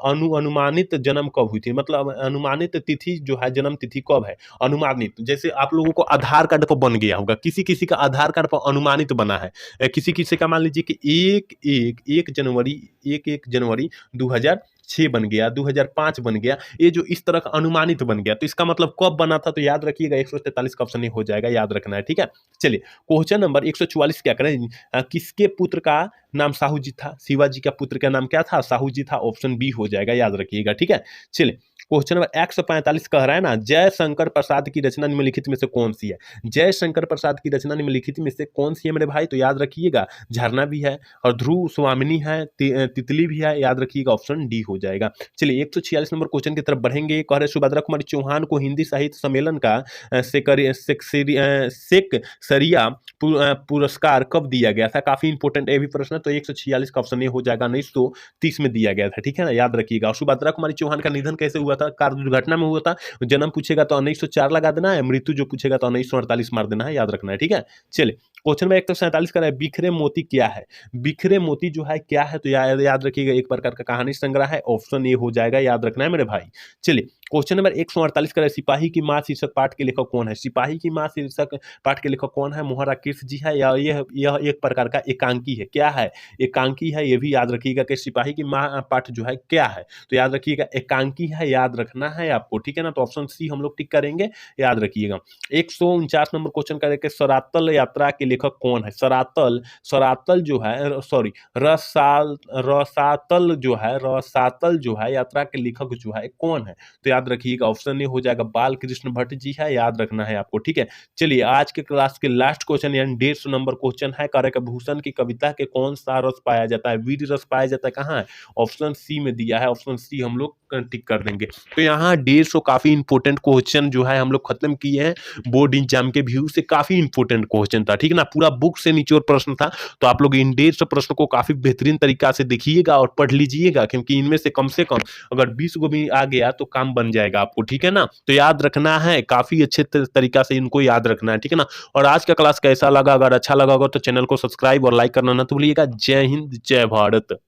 अनुमानित जन्म कब हुई थी? मतलब अनुमानित तिथि जो है, जन्म तिथि कब है? अनुमानित, जैसे आप लोगों को आधार कार्ड पर बन गया होगा, किसी किसी का आधार कार्ड पर अनुमानित बना है, किसी किसी का मान लीजिए कि 1 जनवरी 2006 बन गया, 2005 बन गया, ये जो इस तरह का अनुमानित बन गया, तो इसका मतलब कब बना था? तो याद रखिएगा 143 का ऑप्शन हो जाएगा, याद रखना है, ठीक है। चलिए क्वेश्चन नंबर 144 क्या करें, किसके पुत्र का नाम साहू जी था? शिवाजी का पुत्र का नाम क्या था? साहू जी था, ऑप्शन बी हो जाएगा, याद रखिएगा, ठीक है। चलिए क्वेश्चन नंबर 145 कह रहा है ना, जयशंकर प्रसाद की रचना निम्नलिखित में से कौन सी है? जयशंकर प्रसाद की रचना निम्नलिखित में से कौन सी है मेरे भाई? तो याद रखिएगा झरना भी है, और ध्रुव स्वामिनी है, तितली भी है, याद रखिएगा, ऑप्शन डी हो जाएगा। चलिए 146 नंबर क्वेश्चन की तरफ बढ़ेंगे, कह रहे सुभद्रा कुमारी चौहान को हिंदी साहित्य सम्मेलन का सेक्सरिया पुरस्कार कब दिया गया था? काफी इंपॉर्टेंट ये भी प्रश्न है, तो 146 का ऑप्शन ए हो जाएगा, 1930 में दिया गया था, ठीक है ना, याद रखिएगा। और सुभद्रा कुमारी चौहान का निधन कैसे हुआ था? कार दुर्घटना में हुआ था। जन्म पूछेगा तो 1904 लगा देना है, मृत्यु जो पूछेगा तो 1948 मार देना है, याद रखना है, ठीक है। चलिए क्वेश्चन में 147 का है, बिखरे मोती क्या है? बिखरे मोती जो है क्या है? तो याद रखिएगा एक प्रकार का कहानी संग्रह है, ऑप्शन ए हो जाएगा, याद रखना है मेरे भाई। चलिए क्वेश्चन नंबर 148 का है, सिपाही की मां शीर्षक पाठ के लेखक कौन है? सिपाही की मां शीर्षक पाठ के लेखक कौन है? मोहरा कृष्ण जी है, या यह एक प्रकार का एकांकी है? क्या है? एकांकी है, ये भी याद रखिएगा कि सिपाही की मां पाठ जो है क्या है? तो याद रखिएगा एकांकी है, याद रखना है आपको, ठीक है ना, तो ऑप्शन सी हम लोग टिक करेंगे, याद रखिएगा। 149 नंबर क्वेश्चन करेंगे, सरातल यात्रा के लेखक कौन है? सरातल जो है, सॉरी, रसातल जो है यात्रा के लेखक जो है कौन है? तो याद रखिएगा। ऑप्शन ए हो जाएगा बाल कृष्ण भट्ट जी है, याद रखना है आपको, ठीक है। चलिए आज के क्लास के लास्ट क्वेश्चन यानी 150 नंबर क्वेश्चन है, कार्यभूषण की कविता के कौन सा रस पाया जाता है? वीर रस पाया जाता है, कहाँ है? ऑप्शन सी में दिया है, ऑप्शन सी हम लोग टिक कर देंगे। तो यहाँ 150 काफी इंपॉर्टेंट क्वेश्चन जो है हम लोग खत्म किए हैं, बोर्ड एग्जाम के व्यू से काफी इंपॉर्टेंट क्वेश्चन था, ठीक है ना, पूरा बुक से निचोड़ प्रश्न था। तो आप लोग इन 150 प्रश्न को काफी बेहतरीन तरीका से देखिएगा और पढ़ लीजिएगा, क्योंकि इनमें से कम अगर 20 को भी आ गया तो काम बन जाएगा आपको, ठीक है ना। तो याद रखना है, काफी अच्छे तरीका से इनको याद रखना है, ठीक है ना। और आज का क्लास कैसा लगा? अगर अच्छा लगा होगा तो चैनल को सब्सक्राइब और लाइक करना ना भूलिएगा। जय हिंद, जय भारत।